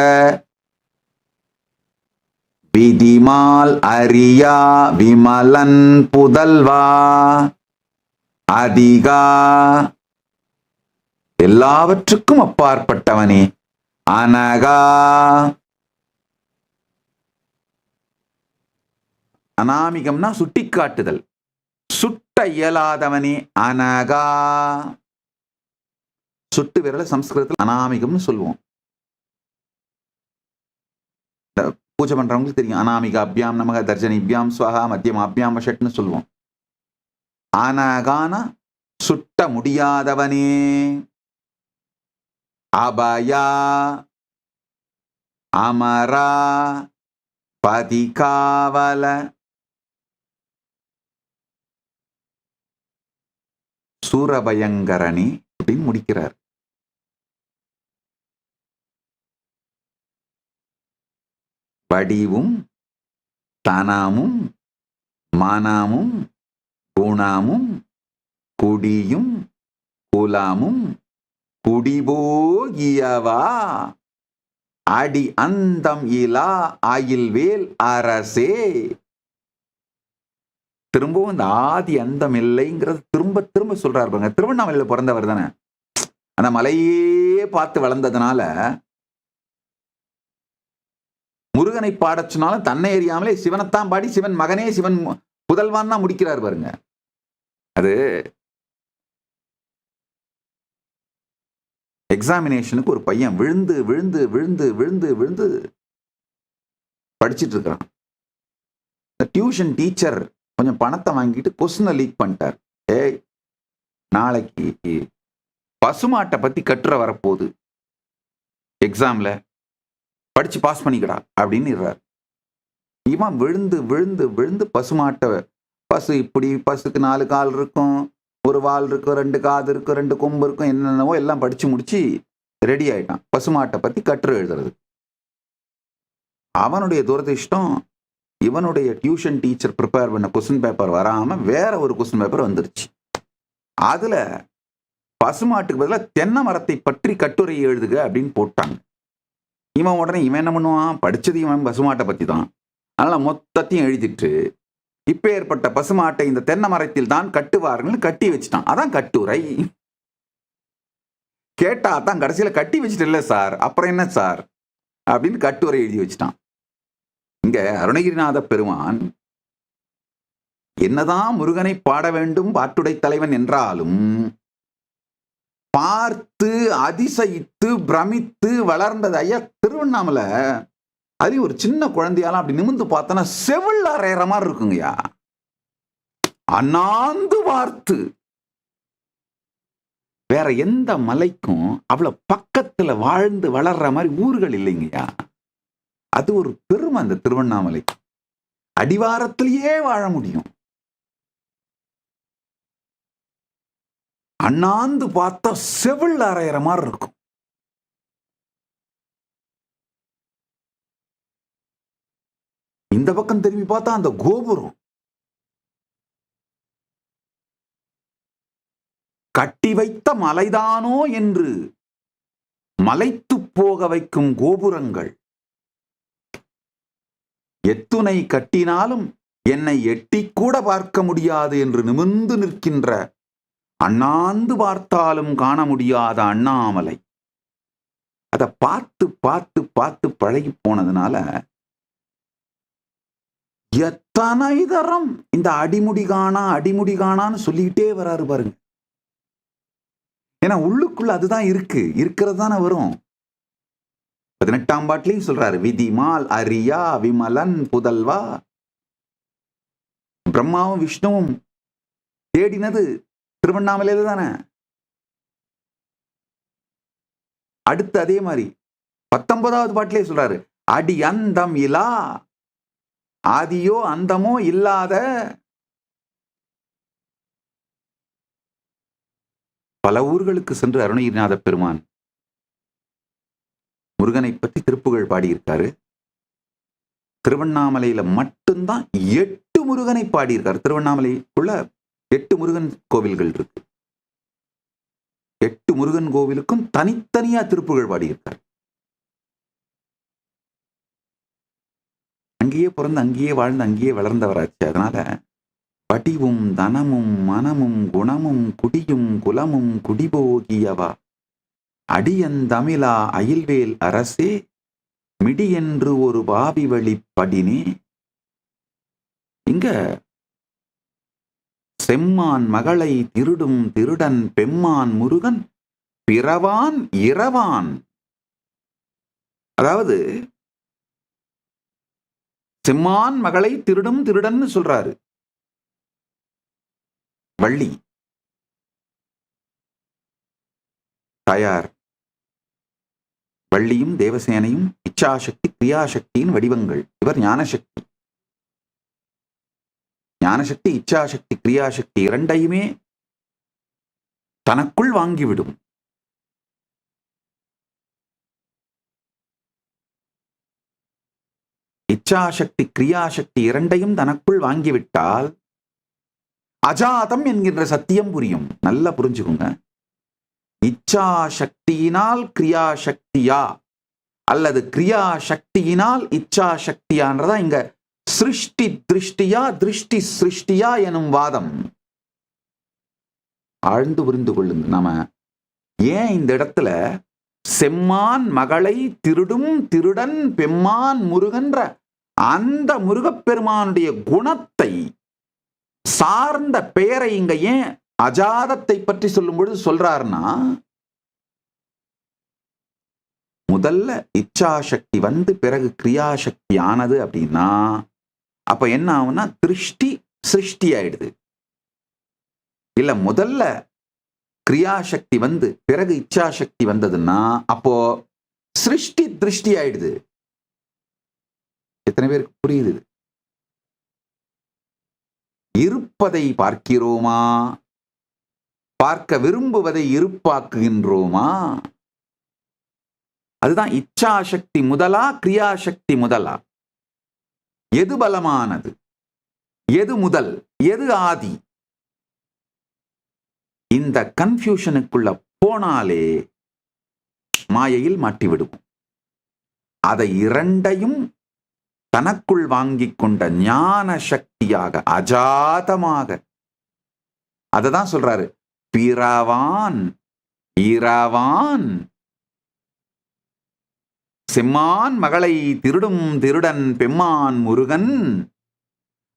விதிமால் அறியா விமலன் புதல்வா அதிகா, எல்லாவற்றுக்கும் அப்பாற்பட்டவனே அனகா. அநாமிகம்னா சுட்டிக்காட்டுதல். சுட்ட இயலாதவனே அனகா. சுட்டு விரல சம்ஸ்கிருதத்தில் அநாமிகம்னு சொல்லுவோம். பூஜை பண்றவங்களுக்கு தெரியும். அநாமிக அபியாம் நமக, தர்ஜனிபியாம் ஸ்வஹா, மத்தியம் அபியாம் வஷட்னு சொல்லுவோம். அனகான சுட்ட முடியாதவனே, அபயா, அமரா, பதிகாவல, சூரபயங்கரணி அப்படின்னு முடிக்கிறார். வடிவும் தனமும் மனமும் குணமும் குடியும் குலமும் குடிபோகியவா அடி அந்தம் இலா ஆயில்வேல் அரசே. திரும்பவும் இந்த ஆதி அந்தம் இல்லைங்கிறது திரும்ப திரும்ப சொல்றாரு பாருங்க. திருவண்ணாமலையில பிறந்தவர் தானே, அந்த மலையே பார்த்து வளர்ந்ததுனால முருகனை பாடச் சொன்னாலும் தன்னை அறியாமலே சிவனைத்தான் பாடி சிவன் மகனே சிவன் புதல்வான் தான் முடிக்கிறார் பாருங்க. அது எக்ஸாமினேஷனுக்கு ஒரு பையன் விழுந்து விழுந்து விழுந்து விழுந்து விழுந்து படிச்சுட்டு இருக்கிறான். டியூஷன் டீச்சர் கொஞ்சம் பணத்தை வாங்கிட்டு கொஸ்டினை லீக் பண்ணிட்டார். ஏய், நாளைக்கு பசுமாட்டை பத்தி கட்டுரை வரப்போகுது, எக்ஸாம்ல படிச்சு பாஸ் பண்ணிக்கடா அப்படின்னு இருறார். இவன் விழுந்து விழுந்து விழுந்து பசுமாட்டை, பசு இப்படி, பசுக்கு 4 கால் இருக்கும், ஒரு வால் இருக்கும், 2 காது இருக்கும், 2 கொம்பு இருக்கும், என்னென்னவோ எல்லாம் படிச்சு முடிச்சு ரெடி ஆயிட்டான் பசுமாட்டை பத்தி கட்டுரை எழுதுறது. அவனுடைய துரதிர்ஷ்டம், இவனுடைய டியூஷன் டீச்சர் ப்ரிப்பேர் பண்ண கொஸ்டின் பேப்பர் வராம வேற ஒரு கொஸ்டின் பேப்பர் வந்துருச்சு. அதுல பசுமாட்டுக்கு பதிலாக தென்னை மரத்தை பற்றி கட்டுரை எழுதுக அப்படின்னு போட்டாங்க. இவன் உடனே இவன் என்ன பண்ணுவான், படிச்சது இவன் பசுமாட்டை பத்தி தான், அதனால மொத்தத்தையும் எழுதிட்டு இப்ப ஏற்பட்ட பசுமாட்டை இந்த தென்னை மரத்தில் தான் கட்டுவார்கள் கட்டி வச்சுட்டான். அதான் கட்டுரை. கேட்டா தான் கடைசியில கட்டி வச்சுட்டு இல்லை சார், அப்புறம் என்ன சார் அப்படின்னு கட்டுரை எழுதி வச்சுட்டான். இங்க அருணகிரிநாத பெருமான் என்னதான் முருகனை பாட வேண்டும் பாட்டுடை தலைவன் என்றாலும் பார்த்து அதிசயித்து பிரமித்து வளர்ந்தது ஐயா திருவண்ணாமலை. அது ஒரு சின்ன குழந்தையால அப்படி நிமிந்து பார்த்தோன்னா செவில் அறையிற மாதிரி இருக்குங்கய்யா. அண்ணாந்து பார்த்து வேற எந்த மலைக்கும் அவ்வளவு பக்கத்துல வாழ்ந்து வளர்ற மாதிரி ஊர்கள் இல்லைங்கய்யா. அது ஒரு பெருமை. அந்த திருவண்ணாமலை அடிவாரத்திலேயே வாழ முடியும். அண்ணாந்து பார்த்தா செவில் அறையிற மாதிரி இருக்கும். இந்த பக்கம் திரும்பி பார்த்தா அந்த கோபுரம் கட்டி வைத்த மலைதானோ என்று மலைத்து போக வைக்கும் கோபுரங்கள். எத்துணை கட்டினாலும் என்னை எட்டி கூட பார்க்க முடியாது என்று நிமிர்ந்து நிற்கின்ற, அண்ணாந்து பார்த்தாலும் காண முடியாத அண்ணாமலை. அதை பார்த்து பார்த்து பார்த்து பழகி போனதுனால எத்தனை தரம் இந்த அடிமுடி காணான்னு சொல்லிக்கிட்டே வராரு பாருங்க. ஏன்னா உள்ளுக்குள்ள அதுதான் இருக்கிறது தானே வரும். 18ஆம் பாட்டிலையும் சொல்றாரு, விதிமால் அரியா விமலன் புதல்வா. பிரம்மாவும் விஷ்ணுவும் தேடினது திருவண்ணாமலையில தானே. அடுத்து அதே மாதிரி 19ஆவது பாட்டிலே சொல்றாரு, அடி அந்தம் இலா, ஆதியோ அந்தமோ இல்லாத. பல ஊர்களுக்கு சென்று அருணகிரிநாத பெருமான் முருகனை பற்றி திருப்புகழ் பாடியிருக்காரு. திருவண்ணாமலையில மட்டும்தான் 8 முருகனை பாடியிருக்காரு. திருவண்ணாமலைக்குள்ள 8 முருகன் கோவில்கள் இருக்கு. 8 முருகன் கோவிலுக்கும் தனித்தனியா திருப்புகழ் பாடியிருக்காரு. அங்கேயே பிறந்து அங்கேயே வாழ்ந்து அங்கேயே வளர்ந்தவராச்சு. அதனால படிவும் தனமும் மனமும் குணமும் குடியும் குலமும் குடிபோகியவா அடியந்தமிழா அயில்வேல் அரசே மிடி என்று ஒரு பாவி வழி படினே. இங்க செம்மான் மகளை திருடும் திருடன் பெம்மான் முருகன் பிறவான் இரவான். அதாவது செம்மான் மகளை திருடும் திருடன்னு சொல்றாரு வள்ளி. தாயார் வள்ளியும் தேவசேனையும் இச்சாசக்தி கிரியாசக்தியின் வடிவங்கள். இவர் ஞானசக்தி. ஞானசக்தி இச்சாசக்தி கிரியாசக்தி இரண்டையுமே தனக்குள் வாங்கிவிடும். இச்சாசக்தி கிரியாசக்தி இரண்டையும் தனக்குள் வாங்கிவிட்டால் அஜாதம் என்கின்ற சத்தியம் புரியும். நல்லா புரிஞ்சுக்குங்க. இச்சாசக்தியினால் கிரியாசக்தியா அல்லது கிரியாசக்தியினால் இச்சாசக்தியான்றதா இங்க சிருஷ்டி திருஷ்டியா திருஷ்டி சிருஷ்டியா எனும் வாதம். ஆழ்ந்து புரிந்து கொள்ளுங்க. நாம ஏன் இந்த இடத்துல செம்மான் மகளை திருடும் திருடன் பெம்மான் முருகன்ற அந்த முருகப்பெருமானுடைய குணத்தை சார்ந்த பெயரை இங்க ஏன் அஜாதத்தை பற்றி சொல்லும் பொழுது சொல்றாருன்னா, முதல்ல இச்சாசக்தி வந்து பிறகு கிரியாசக்தி ஆனது அப்படின்னா அப்ப என்ன ஆகும்னா திருஷ்டி சிருஷ்டி ஆயிடுது. இல்ல முதல்ல கிரியாசக்தி வந்து பிறகு இச்சாசக்தி வந்ததுன்னா அப்போ சிருஷ்டி திருஷ்டி ஆயிடுது. எத்தனை பேருக்கு புரியுது? இருப்பதை பார்க்கிறோமா, பார்க்க விரும்புவதை இருப்பாக்குகின்றோமா? அதுதான் இச்சாசக்தி முதலா கிரியாசக்தி முதலா? எது பலமானது, எது முதல், எது ஆதி? இந்த கன்ஃபியூஷனுக்குள்ள போனாலே மாயையில் மாட்டிவிடுவோம். அதை இரண்டையும் தனக்குள் வாங்கிக் கொண்ட ஞான சக்தியாக அஜாதமாக அததான் சொல்றாரு, பிறவான் இரவான். செம்மான் மகளை திருடும் திருடன் பெம்மான் முருகன்.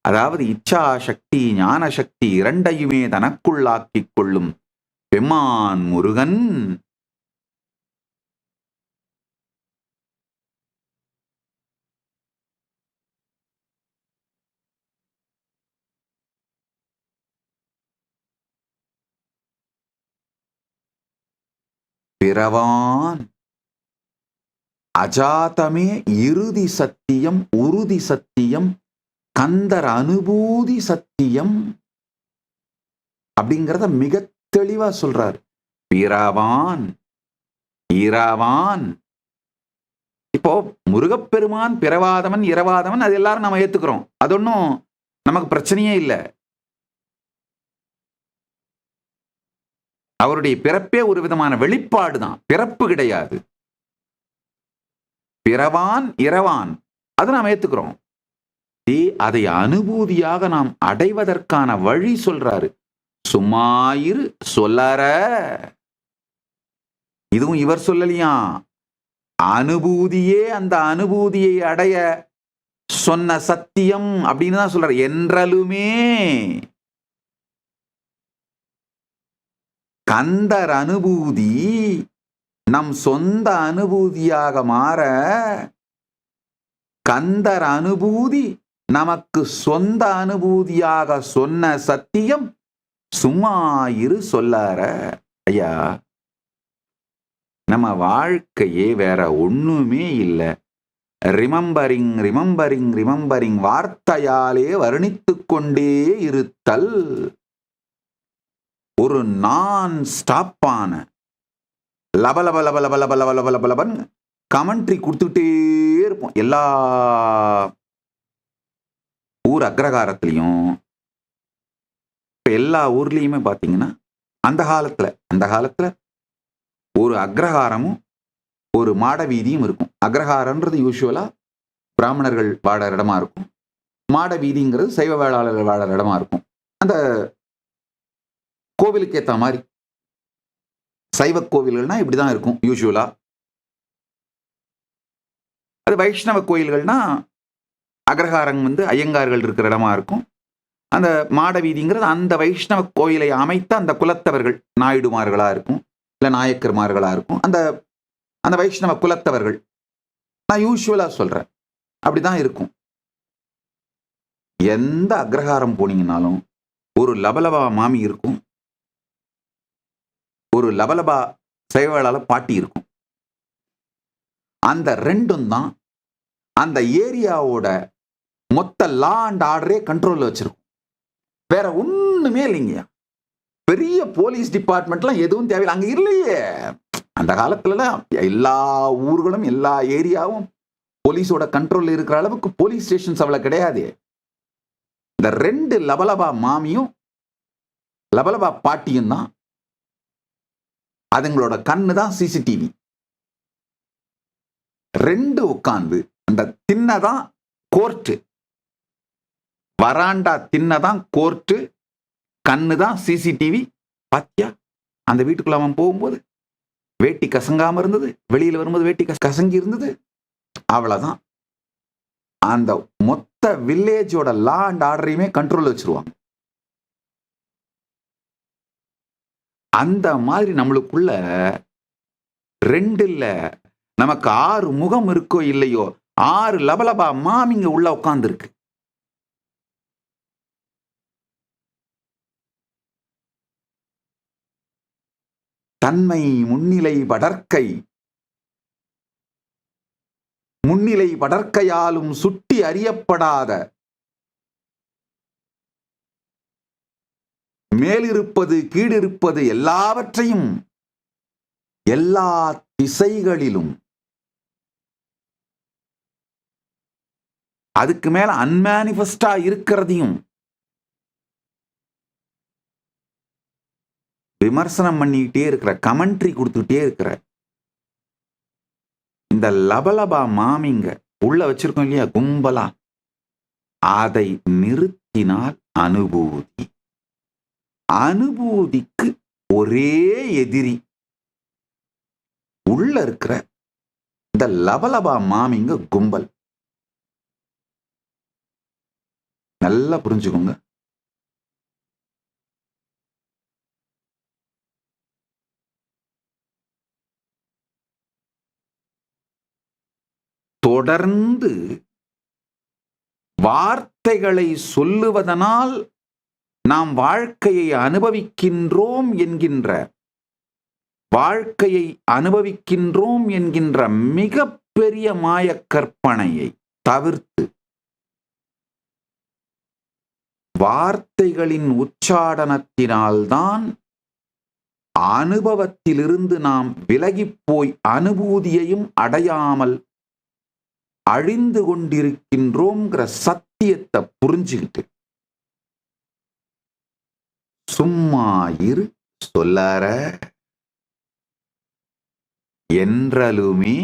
அதாவது இச்சா சக்தி ஞான சக்தி இரண்டையுமே தனக்குள்ளாக்கிக் கொள்ளும் பெம்மான் முருகன். பிறவான் அஜாதமே இறுதி சத்தியம், உறுதி சத்தியம், கந்தர் அனுபூதி சத்தியம் அப்படிங்கிறத மிக தெளிவா சொல்றார். பிறவான் இரவான். இப்போ முருகப்பெருமான் பிறவாதவன் இரவாதவன் அது எல்லாரும் நம்ம ஏத்துக்கிறோம். அது ஒன்றும் நமக்கு பிரச்சனையே இல்லை. அவருடைய பிறப்பே ஒரு விதமான வெளிப்பாடு தான், பிறப்பு கிடையாது. பிறவான் இரவான் அது நாம் ஏத்துக்கிறோம். அதை அனுபூதியாக நாம் அடைவதற்கான வழி சொல்றாரு. சும்மாயிரு சொல்லற. இதுவும் இவர் சொல்லலையா, அனுபூதியே அந்த அனுபூதியை அடைய சொன்ன சத்தியம் அப்படின்னு தான் சொல்றாரு. என்றலுமே கந்தர் அனுபூதி நம் சொந்த அனுபூதியாக மாற, கந்தர் அனுபூதி நமக்கு சொந்த அனுபூதியாக சொன்ன சத்தியம் சும்மாயிரு சொல்லார. ஐயா, நம்ம வாழ்க்கையே வேற ஒண்ணுமே இல்லை. ரிமம்பரிங் ரிமம்பரிங் ரிமம்பரிங் வார்த்தையாலே வர்ணித்துக் கொண்டே இருத்தல். ஒரு நான் ஸ்டாப்பான லபலப லபலப லப லப லப லப லபன் கமெண்ட்ரி கொடுத்துக்கிட்டே இருப்போம். எல்லா ஊர் அக்ரகாரத்திலையும் எல்லா ஊர்லயுமே பார்த்தீங்கன்னா அந்த காலத்துல ஒரு அக்ரஹாரமும் ஒரு மாட வீதியும் இருக்கும். அக்ரஹாரன்றது யூஸ்வலா பிராமணர்கள் வாழற இடமா இருக்கும். மாட வீதிங்கிறது சைவ வேளாளர்கள் வாழற இடமா இருக்கும். அந்த கோவிலுக்கு ஏற்ற மாதிரி சைவ கோவில்கள்னா இப்படிதான் இருக்கும் யூஸ்வலா. அது வைஷ்ணவ கோயில்கள்னா அக்ரஹாரம் ஐயங்கார்கள் இருக்கிற இடமா இருக்கும். அந்த மாட வீதிங்கிறது அந்த வைஷ்ணவ கோயிலை அமைத்த அந்த குலத்தவர்கள் நாயுடுமார்களா இருக்கும். இல்ல நாயக்கர்மார்களா இருக்கும். அந்த அந்த வைஷ்ணவ குலத்தவர்கள். நான் யூசுவலா சொல்றேன். அப்படிதான் இருக்கும். எந்த அக்ரஹாரம் போனீங்கன்னாலும் ஒரு லபலபா மாமி இருக்கும். ஒரு லபலபா சேவையாள பாட்டி இருக்கும். அந்த 2ம் தான் அந்த ஏரியாவோட மொத்த லா அண்ட் ஆர்டரே கண்ட்ரோல்ல வச்சிருக்கும். வேற ஒண்ணுமே இல்லைங்க. பெரிய போலீஸ் டிபார்ட்மெண்ட்லாம் எதுவும் தேவையில்லை. அங்க இல்லையே. அந்த காலத்துல எல்லா ஊர்களும் எல்லா ஏரியாவும் போலீஸோட கண்ட்ரோல்ல இருக்கிற அளவுக்கு போலீஸ் ஸ்டேஷன்ஸ் அவ்வளவு கிடையாது. இந்த 2 லபலபா மாமியும் லபலபா பாட்டியும் தான், அதுங்களோட கண்ணு தான் சிசிடிவி. 2 உட்கார்ந்து அந்த திண்ணதான் கோர்ட்டு, வராண்டா திண்ணதான் கோர்ட்டு, கண்ணு தான் சிசிடிவி. பாத்தியா அந்த வீட்டுக்குள்ள அவன் போகும்போது வேட்டி கசங்காம இருந்தது, வெளியில வரும்போது வேட்டி கசங்கி இருந்தது. அவ்வளவுதான். அந்த மொத்த வில்லேஜோட லா அண்ட் ஆர்டரையுமே கண்ட்ரோல் வச்சிருவாங்க. அந்த மாதிரி நம்மளுக்குள்ள 2 இல்ல, நமக்கு 6 முகம் இருக்கோ இல்லையோ 6 லபலபா மாமிங்க உள்ள உட்கார்ந்து இருக்கு. தன்மை முன்னிலை வடற்கை, முன்னிலை வடற்கையாலும் சுட்டி அறியப்படாத மேலிருப்பது கீழிருப்பது எல்லாவற்றையும் எல்லா திசைகளிலும், அதுக்கு மேல அன்மேனிஃபெஸ்டா இருக்கிறதையும் விமர்சனம் பண்ணிக்கிட்டே இருக்கிற, கமெண்ட்ரி கொடுத்துக்கிட்டே இருக்கிற இந்த லபலபா மாமிங்க உள்ள வச்சிருக்கோம் இல்லையா கும்பலா, அதை நிறுத்தினால் அனுபூதி. அனுபூதிக்கு ஒரே எதிரி உள்ள இருக்கிற இந்த லபலபா மாமிங்க கும்பல். நல்லா புரிஞ்சுக்கோங்க. தொடர்ந்து வார்த்தைகளை சொல்லுவதனால் நாம் வாழ்க்கையை அனுபவிக்கின்றோம் என்கின்ற, வாழ்க்கையை அனுபவிக்கின்றோம் என்கின்ற மிகப்பெரிய மாய கற்பனையை தவிர்த்து வார்த்தைகளின் உச்சாடனத்தினால்தான் அனுபவத்திலிருந்து நாம் விலகிப் போய் அனுபூதியையும் அடையாமல் அழிந்து கொண்டிருக்கின்றோங்கிற சத்தியத்தை புரிஞ்சுக்கிட்டு சும்மா இரு சொல்லார என்றலுமே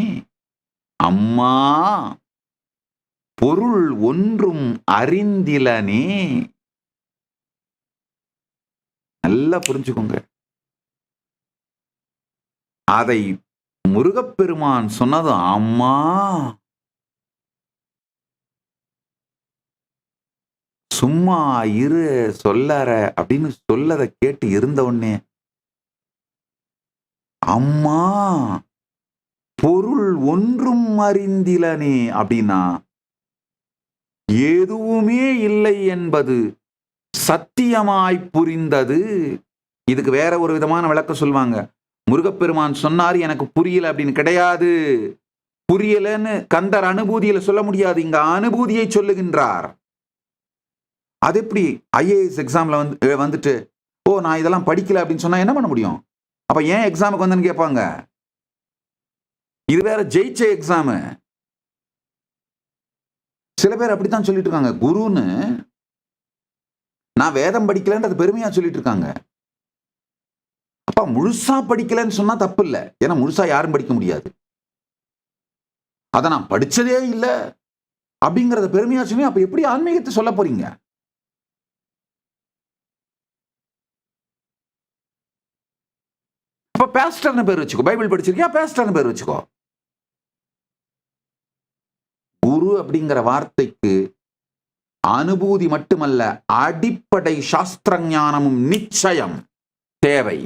அம்மா பொருள் ஒன்றும் அறிந்திலனே. நல்லா புரிஞ்சுக்கோங்க. அதை முருகப்பெருமான் சொன்னது அம்மா. சும்மா இரு சொல்லார அப்படின்னு சொல்லதை கேட்டு இருந்த உடனே அம்மா பொருள் ஒன்றும் அறிந்திலனே அப்படின்னா எதுவுமே இல்லை என்பது சத்தியமாய் புரிந்தது. இதுக்கு வேற ஒரு விதமான விளக்கம் சொல்லுவாங்க. முருகப்பெருமான் சொன்னார் எனக்கு புரியல அப்படின்னு கிடையாது. புரியலன்னு கந்தர் அனுபூதியில சொல்ல முடியாது. இங்க அனுபூதியை சொல்லுகின்றார். அது எப்படி ஐஏஎஸ் எக்ஸாம்ல வந்துட்டு ஓ நான் இதெல்லாம் படிக்கல அப்படின்னு சொன்னா என்ன பண்ண முடியும்? அப்ப ஏன் எக்ஸாமுக்கு வந்தேன்னு கேட்பாங்க. இது வேற ஜெயிச்ச எக்ஸாமு. சில பேர் அப்படித்தான் சொல்லிட்டு இருக்காங்க. குருன்னு நான் வேதம் படிக்கலன்றது பெருமையா சொல்லிட்டு இருக்காங்க. அப்ப முழுசா படிக்கலன்னு சொன்னா தப்பு இல்லை. ஏன்னா முழுசா யாரும் படிக்க முடியாது. அத நான் படிச்சதே இல்லை அப்படிங்கறத பெருமையா சொல்லி அப்ப எப்படி ஆன்மீகத்தை சொல்ல போறீங்க? அப்ப பேஸ்டர்னு பேர் வச்சுக்கோ. பைபிள் படிச்சிருக்கியா? பேஸ்டர்னு பேர் வச்சுக்கோ. குரு அப்படிங்கிற வார்த்தைக்கு அனுபூதி மட்டுமல்ல, அடிப்படை சாஸ்திர ஞானமும் நிச்சயம் தேவை.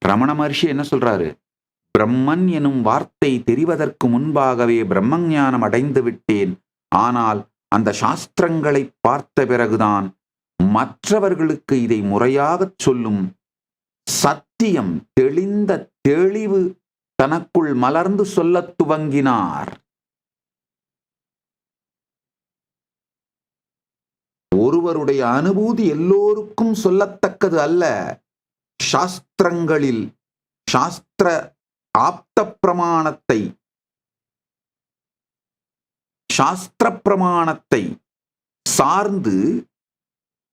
ரமண மகர்ஷி என்ன சொல்றாரு? பிரம்மன் எனும் வார்த்தை தெரிவதற்கு முன்பாகவே பிரம்மஞானம் அடைந்து விட்டேன். ஆனால் அந்த சாஸ்திரங்களை பார்த்த பிறகுதான் மற்றவர்களுக்கு இதை முறையாகச் சொல்லும் சத்தியம் தெளிந்த தெளிவு தனக்குள் மலர்ந்து சொல்லத் துவங்கினார். ஒருவருடைய அனுபூதி எல்லோருக்கும் சொல்லத்தக்கது அல்ல. சாஸ்திரங்களில் சாஸ்திர ஆப்த பிரமாணத்தை சாஸ்திர பிரமாணத்தை சார்ந்து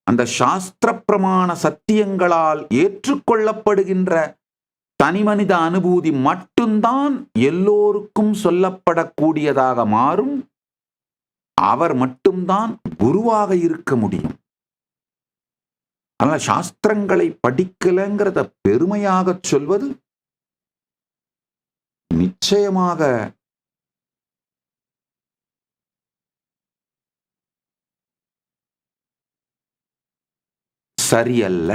அந்த சாஸ்திர பிரமாண சத்தியங்களால் ஏற்றுக்கொள்ளப்படுகின்ற தனிமனித அனுபூதி மட்டும்தான் எல்லோருக்கும் சொல்லப்படக்கூடியதாக மாறும். அவர் மட்டும்தான் குருவாக இருக்க முடியும். அதனால சாஸ்திரங்களை படிக்கலங்கிறத பெருமையாக சொல்வது நிச்சயமாக சரியல்ல.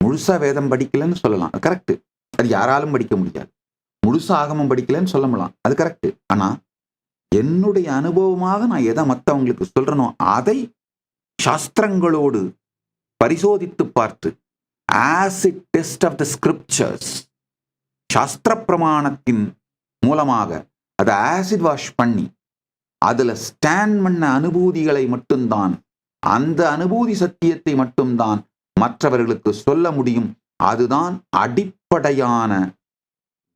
முழுசா வேதம் படிக்கலன்னு சொல்லலாம், கரெக்ட். அது யாராலும் படிக்க முடியாது. முழுசா ஆகமம் படிக்கலன்னு சொல்லலாம், அது கரெக்ட். ஆனா என்னுடைய அனுபவமாக நான் எதை மற்றவங்களுக்கு சொல்றனோ அதை சாஸ்திரங்களோடு பரிசோதித்து பார்த்து acid test of the scriptures, சாஸ்திர பிரமாணத்தின் மூலமாக அதை ஆசிட் வாஷ் பண்ணி அதுல ஸ்டாண்ட் பண்ண அனுபூதிகளை மட்டும்தான், அந்த அனுபூதி சத்தியத்தை மட்டும்தான் மற்றவர்களுக்கு சொல்ல முடியும். அதுதான் அடிப்படையான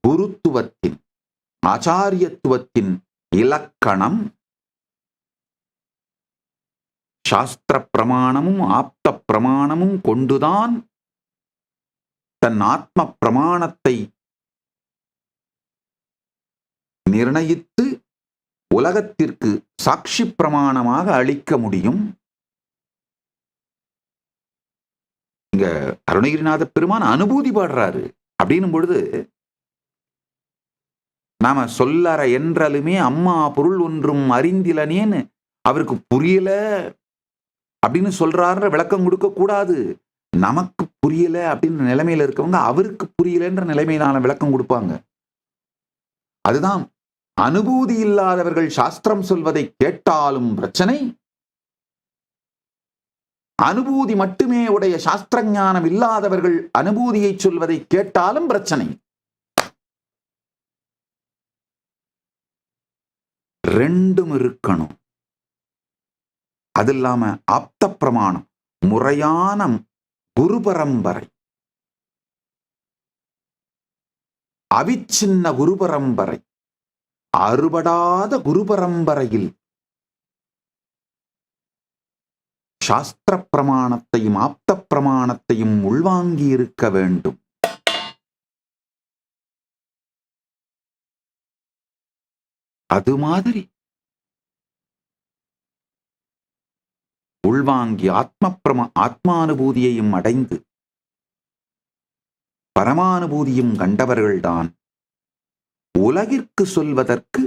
குருத்துவத்தின் ஆச்சாரியத்துவத்தின் இலக்கணம். சாஸ்திர பிரமாணமும் ஆப்த பிரமாணமும் கொண்டுதான் தன் ஆத்ம பிரமாணத்தை நிர்ணயித்து உலகத்திற்கு சாட்சி பிரமாணமாக அளிக்க முடியும். இங்க அருணகிரிநாத பெருமான் அனுபூதி பாடுறாரு அப்படின்னும் பொழுது நாம சொல்லற என்றாலுமே அம்மா பொருள் ஒன்றும் அறிந்திலனேன்னு அவருக்கு புரியல அப்படின்னு சொல்றாருன்ற விளக்கம் கொடுக்க கூடாது. நமக்கு புரியல அப்படின்ற நிலைமையில இருக்கவங்க அவருக்கு புரியலன்ற நிலைமையிலான விளக்கம் கொடுப்பாங்க. அதுதான் அனுபூதி இல்லாதவர்கள் சாஸ்திரம் சொல்வதை கேட்டாலும் பிரச்சனை, அனுபூதி மட்டுமே உடைய சாஸ்திர ஞானம் இல்லாதவர்கள் அனுபூதியை சொல்வதை கேட்டாலும் பிரச்சனை. ரெண்டும் இருக்கணும். அது இல்லாம ஆப்த பிரமாணம், முறையான குரு பரம்பரை, அவிச்சின்ன குரு பரம்பரை, அறுபடாத குரு பரம்பரையில் சாஸ்திர பிரமாணத்தையும் ஆப்த பிரமாணத்தையும் உள்வாங்கி இருக்க வேண்டும். அது மாதிரி உள்வாங்கி ஆத்மானுபூதியையும் அடைந்து பரமானுபூதியும் கண்டவர்கள்தான் உலகிற்கு சொல்வதற்கு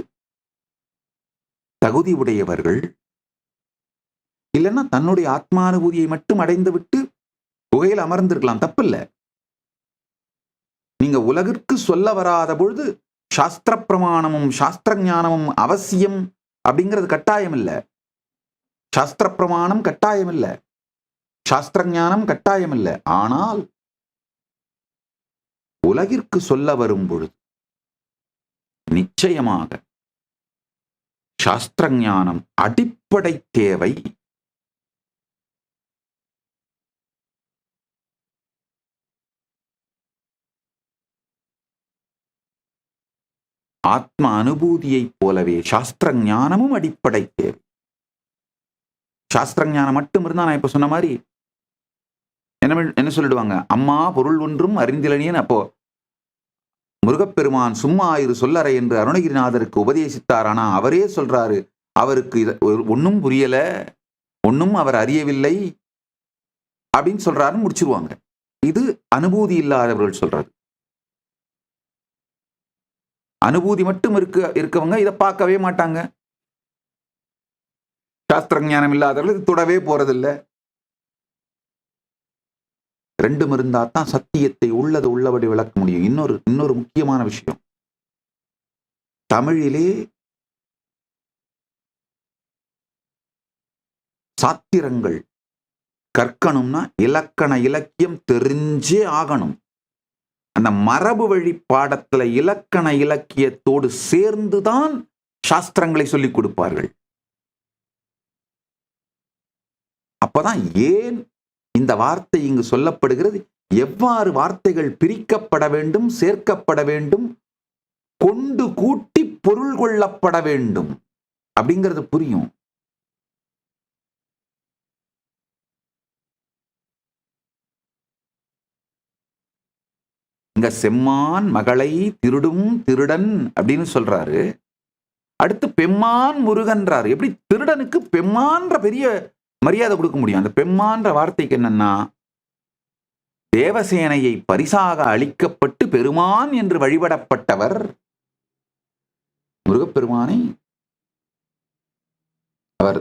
தகுதி உடையவர்கள். இல்லைன்னா தன்னுடைய ஆத்மானுபூதியை மட்டும் அடைந்து விட்டு குகையில் அமர்ந்திருக்கலாம், தப்பில்லை. நீங்க உலகிற்கு சொல்ல வராத பொழுது சாஸ்திர பிரமாணமும் சாஸ்திர ஞானமும் அவசியம் அப்படிங்கிறது கட்டாயம் இல்லை. சாஸ்திர பிரமாணம் கட்டாயம் இல்லை, சாஸ்திர ஞானம் கட்டாயம் இல்லை. ஆனால் உலகிற்கு சொல்ல வரும் பொழுது நிச்சயமாக சாஸ்திர ஞானம் அடிப்படை தேவை. ஆத்ம அனுபூதியைப் போலவே சாஸ்திர ஞானமும் அடிப்படை தேவை. சாஸ்திர ஞானம் மட்டும் இருந்தா நான் இப்ப சொன்ன மாதிரி என்ன சொல்லிடுவாங்க, அம்மா பொருள் ஒன்றும் அறிந்திலனேன். அப்போ முருகப்பெருமான் சும்மா இரு சொல்லறை என்று அருணகிரிநாதருக்கு உபதேசித்தார். ஆனா அவரே சொல்றாரு அவருக்கு ஒன்னும் புரியல, ஒன்னும் அவர் அறியவில்லை அப்படின்னு சொல்றாருன்னு முடிச்சிருவாங்க. இது அனுபூதி இல்லாதவர்கள் சொல்றது. அனுபூதி மட்டும் இருக்கவங்க இதை பார்க்கவே மாட்டாங்க. சாஸ்திர ஞானம் இல்லாதவர்கள் இது தொடவே போறதில்லை. ரெண்டும் இருந்தா தான் சத்தியத்தை உள்ளது உள்ளபடி விளக்க முடியும். இன்னொரு முக்கியமான விஷயம், தமிழிலே சாத்திரங்கள் கற்கணும்னா இலக்கண இலக்கியம் தெரிஞ்சே ஆகணும். அந்த மரபு வழி பாடத்துல இலக்கண இலக்கியத்தோடு சேர்ந்துதான் சாஸ்திரங்களை சொல்லிக் கொடுப்பார்கள். அப்பதான் ஏன் இந்த வார்த்தை இங்கு சொல்லப்படுகிறது, எவ்வாறு வார்த்தைகள் பிரிக்கப்பட வேண்டும், சேர்க்கப்பட வேண்டும், கொண்டு கூட்டி பொருள் கொள்ளப்பட வேண்டும் அப்படிங்கிறது புரியும். இங்க செம்மான் மகளை திருடும் திருடன் அப்படின்னு சொல்றாரு. அடுத்து பெம்மான் முருகன்றாரு. எப்படி திருடனுக்கு பெம்மான்ற பெரிய மரியாதை கொடுக்க முடியும்? அந்த பெம்மான்ற வார்த்தைக்கு என்னன்னா, தேவசேனையை பரிசாக அளிக்கப்பட்டு பெருமான் என்று வழிபடப்பட்டவர் முருகப்பெருமானை அவர்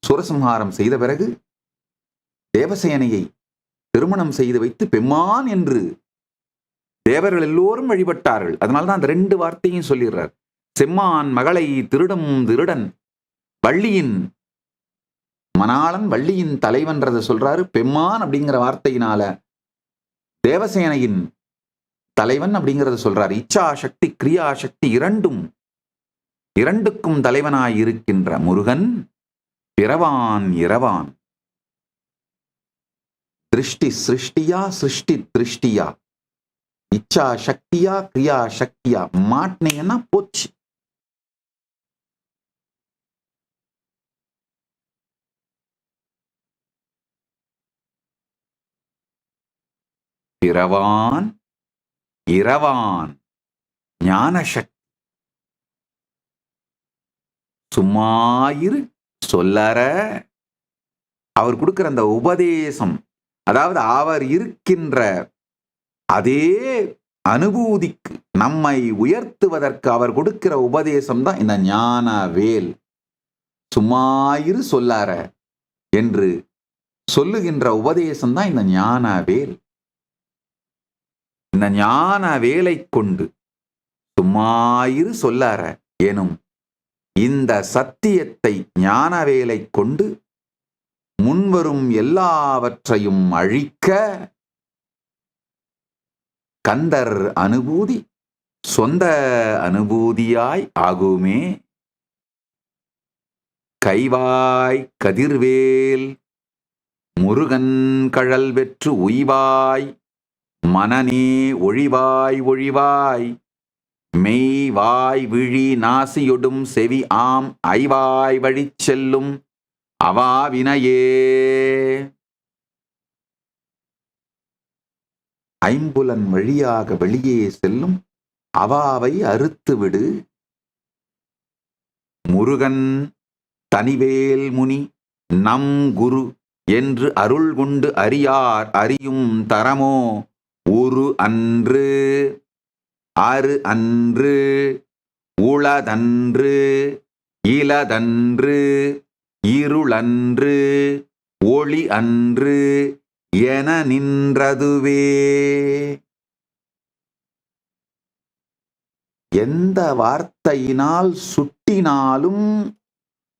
சூரசம்ஹாரம் செய்த பிறகு தேவசேனையை திருமணம் செய்து வைத்து பெம்மான் என்று தேவர்கள் எல்லோரும் வழிபட்டார்கள். அதனால்தான் அந்த ரெண்டு வார்த்தையும் சொல்லிடுறார். செம்மான் மகளை திருடும் திருடன், வள்ளியின் மணாளன் வள்ளியின் தலைவன்றதை சொல்றாரு. பெம்மான் அப்படிங்கிற வார்த்தையினால தேவசேனையின் தலைவன் அப்படிங்கிறத சொல்றாரு. இச்சா சக்தி கிரியா சக்தி இரண்டுக்கும் தலைவனாய் இருக்கின்ற முருகன் பிறவான் இரவான். திருஷ்டி சிருஷ்டியா சிருஷ்டி திருஷ்டியா, இச்சா சக்தியா கிரியா சக்தியா மாட்டினீங்கன்னா போச்சு. பிறவான் இரவான் ஞானசக்தி. சும்மாயிரு சொல்லற அவர் கொடுக்கிற அந்த உபதேசம், அதாவது அவர் இருக்கின்ற அதே அனுபூதிக்கு நம்மை உயர்த்துவதற்கு அவர் கொடுக்கிற உபதேசம் தான் இந்த ஞான வேல். சும்மாயிரு சொல்லார என்று சொல்லுகின்ற உபதேசம் தான் இந்த ஞான வேல். இந்த ஞான வேலை கொண்டு சும்மாயிரு சொல்லார எனும் இந்த சத்தியத்தை ஞான வேலை கொண்டு முன்வரும் எல்லாவற்றையும் அழிக்க கந்தர் அனுபூதி சொந்த அனுபூதியாய் ஆகுமே. கைவாய் கதிர்வேல் முருகன் கழல் வெற்று உய்வாய் மனநே ஒழிவாய் ஒழிவாய் மெய்வாய் விழி நாசியொடும் செவி ஆம் ஐவாய் வழி செல்லும் அவாவினையே. ஐம்புலன் வழியாக வெளியே செல்லும் அவாவை அறுத்துவிடு. முருகன் தனிவேல் முனி நம் குரு என்று அருள் கொண்டு அறியார் அறியும் தரமோ உரு அன்று அரு அன்று உளதன்று இளதன்று இருளன்று ஒளி அன்று என நின்றதுவே. எந்த வார்த்தையினால் சுட்டினாலும்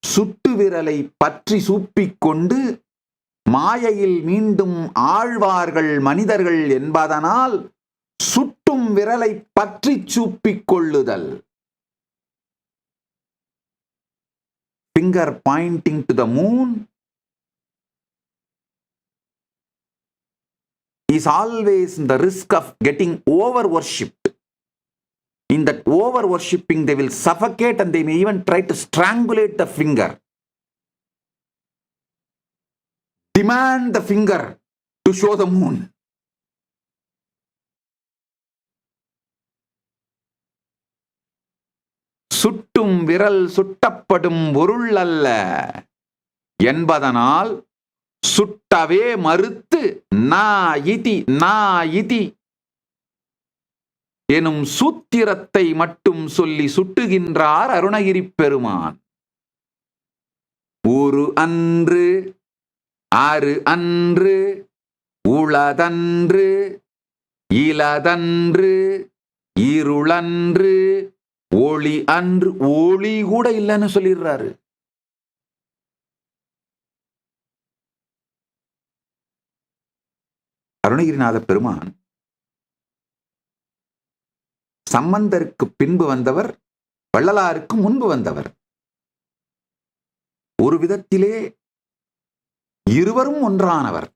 சுட்டு விரலை பற்றி சூப்பிக்கொண்டு மாயையில் மீண்டும் ஆழ்வார்கள் மனிதர்கள் என்பதனால் சுட்டும் விரலை பற்றி சூப்பிக் கொள்ளுதல். finger pointing to the moon is always in the risk of getting over worshipped. In that over worshipping they will suffocate and they may even try to strangulate the finger. Demand the finger to show the moon. சுட்டும் விரல் சுட்டப்படும் பொருள் அல்ல என்பதனால் சுட்டவே மறுத்து நா இதி எனும் சூத்திரத்தை மட்டும் சொல்லி சுட்டுகின்றார் அருணகிரி பெருமான். ஒரு அன்று ஆறு அன்று உளதன்று இலதன்று இருளன்று ஒளி அன்று. ஒளி கூட இல்லைன்னு சொல்லிடுறாரு. அருணகிரிநாத பெருமான் சம்பந்தருக்கு பின்பு வந்தவர், வள்ளலாருக்கு முன்பு வந்தவர். ஒரு விதத்திலே இருவரும் ஒன்றானவர்.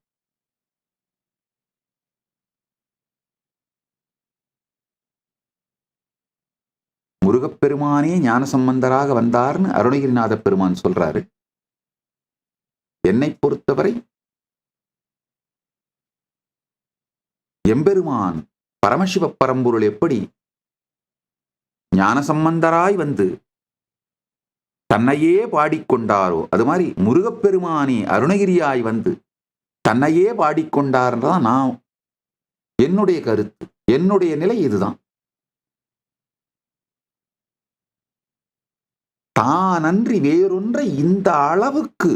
முருகப்பெருமானே ஞானசம்பந்தராக வந்தார்னு அருணகிரிநாத பெருமான் சொல்றாரு. என்னை பொறுத்தவரை எம்பெருமான் பரமசிவ பரம்பொருள் எப்படி ஞானசம்பந்தராய் வந்து தன்னையே பாடிக்கொண்டாரோ, அது மாதிரி முருகப்பெருமானி அருணகிரியாய் வந்து தன்னையே பாடிக்கொண்டார்ன்றதான் நான் என்னுடைய கருத்து, என்னுடைய நிலை இதுதான். தானன்றி வேறொன்றை இந்த அளவுக்கு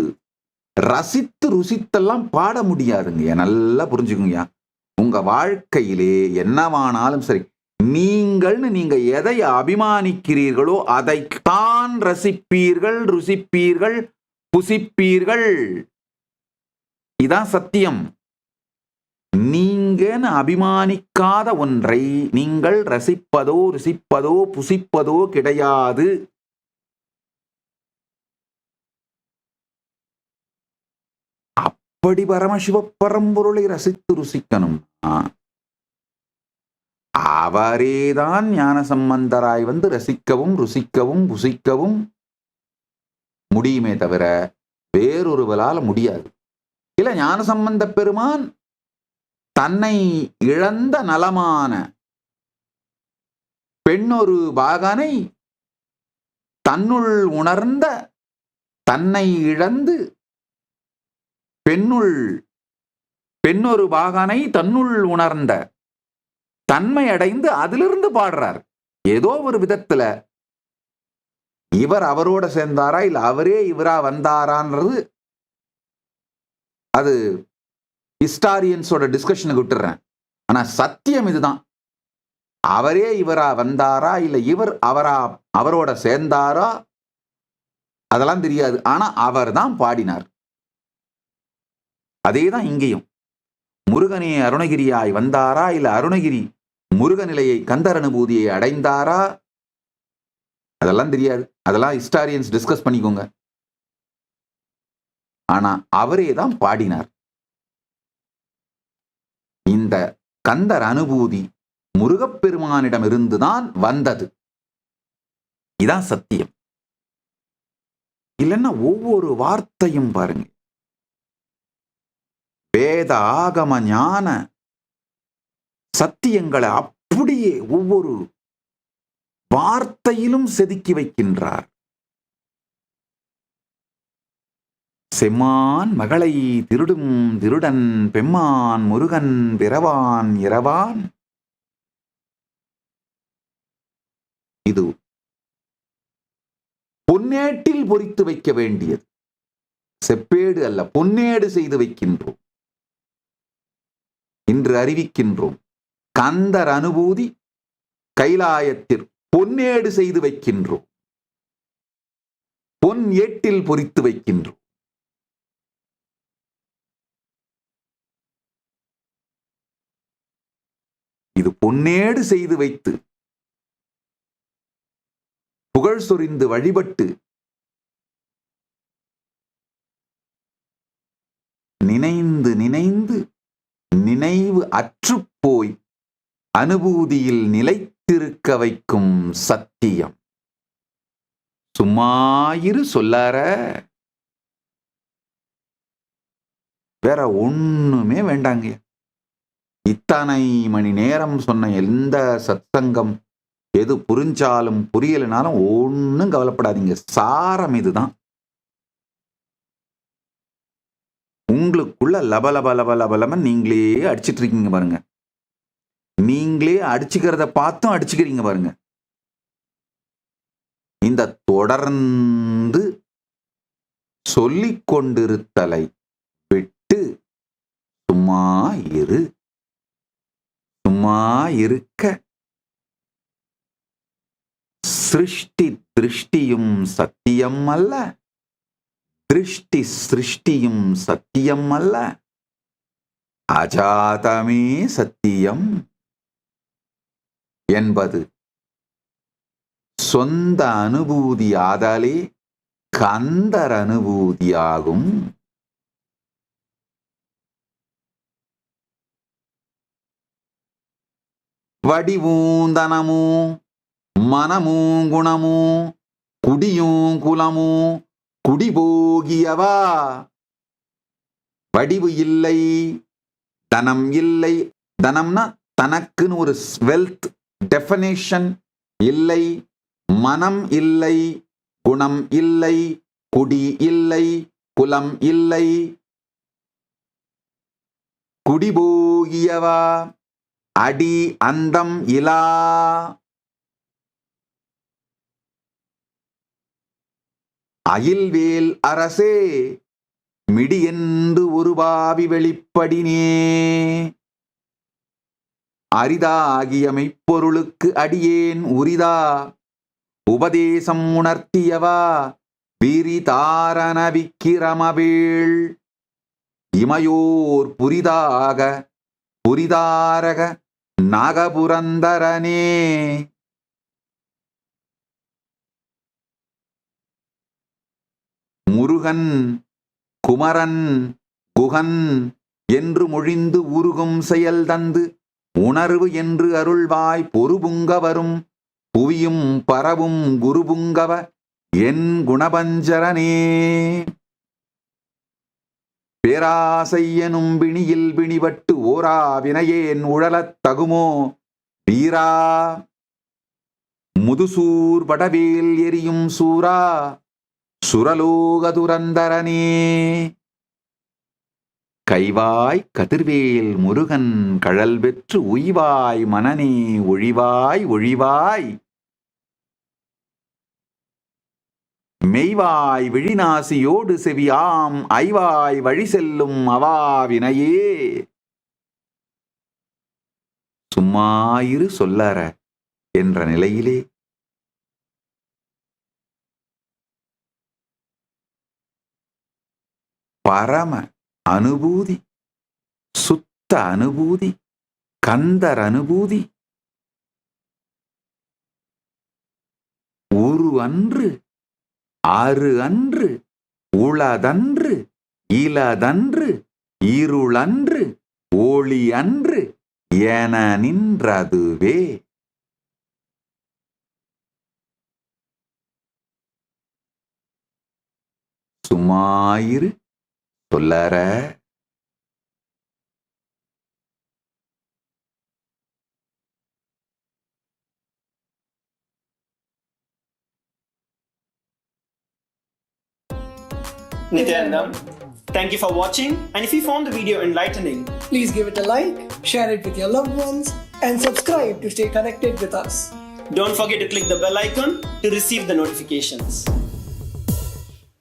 ரசித்து ருசித்தெல்லாம் பாட முடியாதுங்க. நல்லா புரிஞ்சுக்குங்க. உங்க வாழ்க்கையிலே என்னவானாலும் சரி, நீங்கள்னு நீங்க எதை அபிமானிக்கிறீர்களோ அதைத்தான் ரசிப்பீர்கள், ருசிப்பீர்கள், புசிப்பீர்கள். இதான் சத்தியம். நீங்கன்னு அபிமானிக்காத ஒன்றை நீங்கள் ரசிப்பதோ ருசிப்பதோ புசிப்பதோ கிடையாது. அப்படி பரமசிவ பரம்பொருளை ரசித்து ருசிக்கணும்னா அவரேதான் ஞான சம்பந்தராய் வந்து ரசிக்கவும் ருசிக்கவும் புசிக்கவும் முடியுமே தவிர வேறொருவரால முடியாது. இல்ல, ஞான சம்பந்த பெருமான் தன்னை இழந்த நலமான பெண்ணொரு பாகனை தன்னுள் உணர்ந்த, தன்னை இழந்து பெண்ணொரு பாகனை தன்னுள் உணர்ந்த தன்மை அடைந்து அதிலிருந்து பாடுறார். ஏதோ ஒரு விதத்துல இவர் அவரோட சேர்ந்தாரா இல்ல அவரே இவரா வந்தாரான்றது அது ஹிஸ்டாரியன்ஸோட டிஸ்கஷனுக்கு விட்டுறேன். ஆனா சத்தியம் இதுதான். அவரே இவரா வந்தாரா இல்ல இவர் அவரோட சேர்ந்தாரா அதெல்லாம் தெரியாது. ஆனா அவர் தான் பாடினார். அதேதான் இங்கேயும். முருகனே அருணகிரியாய் வந்தாரா இல்ல அருணகிரி முருக நிலையை கந்தர் அனுபூதியை அடைந்தாரா அதெல்லாம் தெரியாது. அதெல்லாம் ஹிஸ்டாரியன்ஸ் டிஸ்கஸ் பண்ணிக்கோங்க. ஆனா அவரே தான் பாடினார். இந்த கந்தர் அனுபூதி முருகப்பெருமானிடம் இருந்துதான் வந்தது. இதான் சத்தியம். இல்லைன்னா ஒவ்வொரு வார்த்தையும் பாருங்க, வேத ஆகம ஞான சத்தியங்களை அப்படியே ஒவ்வொரு வார்த்தையிலும் செதுக்கி வைக்கின்றார். செம்மான் மகளை திருடும் திருடன் பெம்மான் முருகன் பிறவான் இரவான். இது பொன்னேட்டில் பொறித்து வைக்க வேண்டியது. செப்பேடு அல்ல, பொன்னேடு செய்து வைக்கின்றோம். இன்று அறிவிக்கின்றோம். கந்தர் அனுபூதி கைலாயத்தில் பொன்னேடு செய்து வைக்கின்றோம். பொன் ஏட்டில் பொறித்து வைக்கின்றோம். இது பொன்னேடு செய்து வைத்து புகழ் சொரிந்து வழிபட்டு நினைந்து நினைந்து நினைவு அற்றுப்போய் அனுபூதியில் நிலைத்திருக்க வைக்கும் சத்தியம். சும்மாயிரு சொல்லார, வேற ஒண்ணுமே வேண்டாங்க. இத்தனை மணி நேரம் சொன்ன எந்த சத்சங்கம் எது புரிஞ்சாலும் புரியலைனாலும் ஒன்னும் கவலைப்படாதீங்க. சாரம் இதுதான். உங்களுக்குள்ள லபலப லபலபலம நீங்களே அடிச்சிட்டு இருக்கீங்க பாருங்க. நீங்களே அடிச்சுக்கிறத பார்த்தும் அடிச்சுக்கிறீங்க பாருங்க. இந்த தொடர்ந்து சொல்லிக் கொண்டிருத்தலை விட்டு சும்மா சும்மா இரு. சும்மா இருக்க. சிருஷ்டி திருஷ்டியும் சத்தியம் அல்ல. திருஷ்டி சிருஷ்டியும் சத்தியம் அல்ல. அஜாதமே சத்தியம் என்பது சொந்த அனுபூதி ஆதலே கந்தர் அனுபூதியாகும். வடிவூந்தனமோ மனமோ குணமோ குடியும் குலமோ குடிபோகியவா. வடிவு இல்லை, தனம் இல்லை. தனம்னா தனக்குன்னு ஒரு வெல்த் டெஃபனேஷன் இல்லை. மனம் இல்லை, குணம் இல்லை, குடி இல்லை, குலம் இல்லை. குடிபோகியவா அடி அந்தம் இலா. அயில்வேல் அரசே மிடி என்று ஒரு பாவி வெளிப்படினே. அரிதாகிய மெய்ப்பொருளுக்கு அடியேன் உரிதா உபதேசம் உணர்த்தியவா விரிதாரண விக்கிரமவேள். இமையோர் புரிதாக புரிதாரக நாகபுரந்தரனே. முருகன் குமரன் குகன் என்று மொழிந்து உருகும் செயல் தந்து உணர்வு என்று அருள்வாய் பொறுபுங்க வரும் புவியும் பரவும் குருபுங்கவ என் குணபஞ்சரனே. பேராசை எனும் பிணியில் பிணிபட்டு ஓரா வினையேன் உழலத் தகுமோ வீரா. முதுசூர் வடவேல் எரியும் சூரா சுரலோகதுரந்தரனே. கைவாய் கதிர்வேல் முருகன் கழல் பெற்று உய்வாய் மனனே ஒழிவாய் ஒழிவாய். மெய்வாய் விழிநாசியோடு செவியாம் ஐவாய் வழி செல்லும் அவாவினையே. சும்மாயிரு சொல்லற என்ற நிலையிலே பரம அனுபூதி, சுத்த அனுபூதி, கந்தர் அனுபூதி. உரு அன்று அரு அன்று உளதன்று இலதன்று இருளன்று ஒளி அன்று என நின்றதுவே. சும்மாயிரு சொல்லற. Nityanandam, thank you for watching, and if you found the video enlightening, please give it a like, share it with your loved ones, and subscribe to stay connected with us. don't forget to click the bell icon to receive the notifications.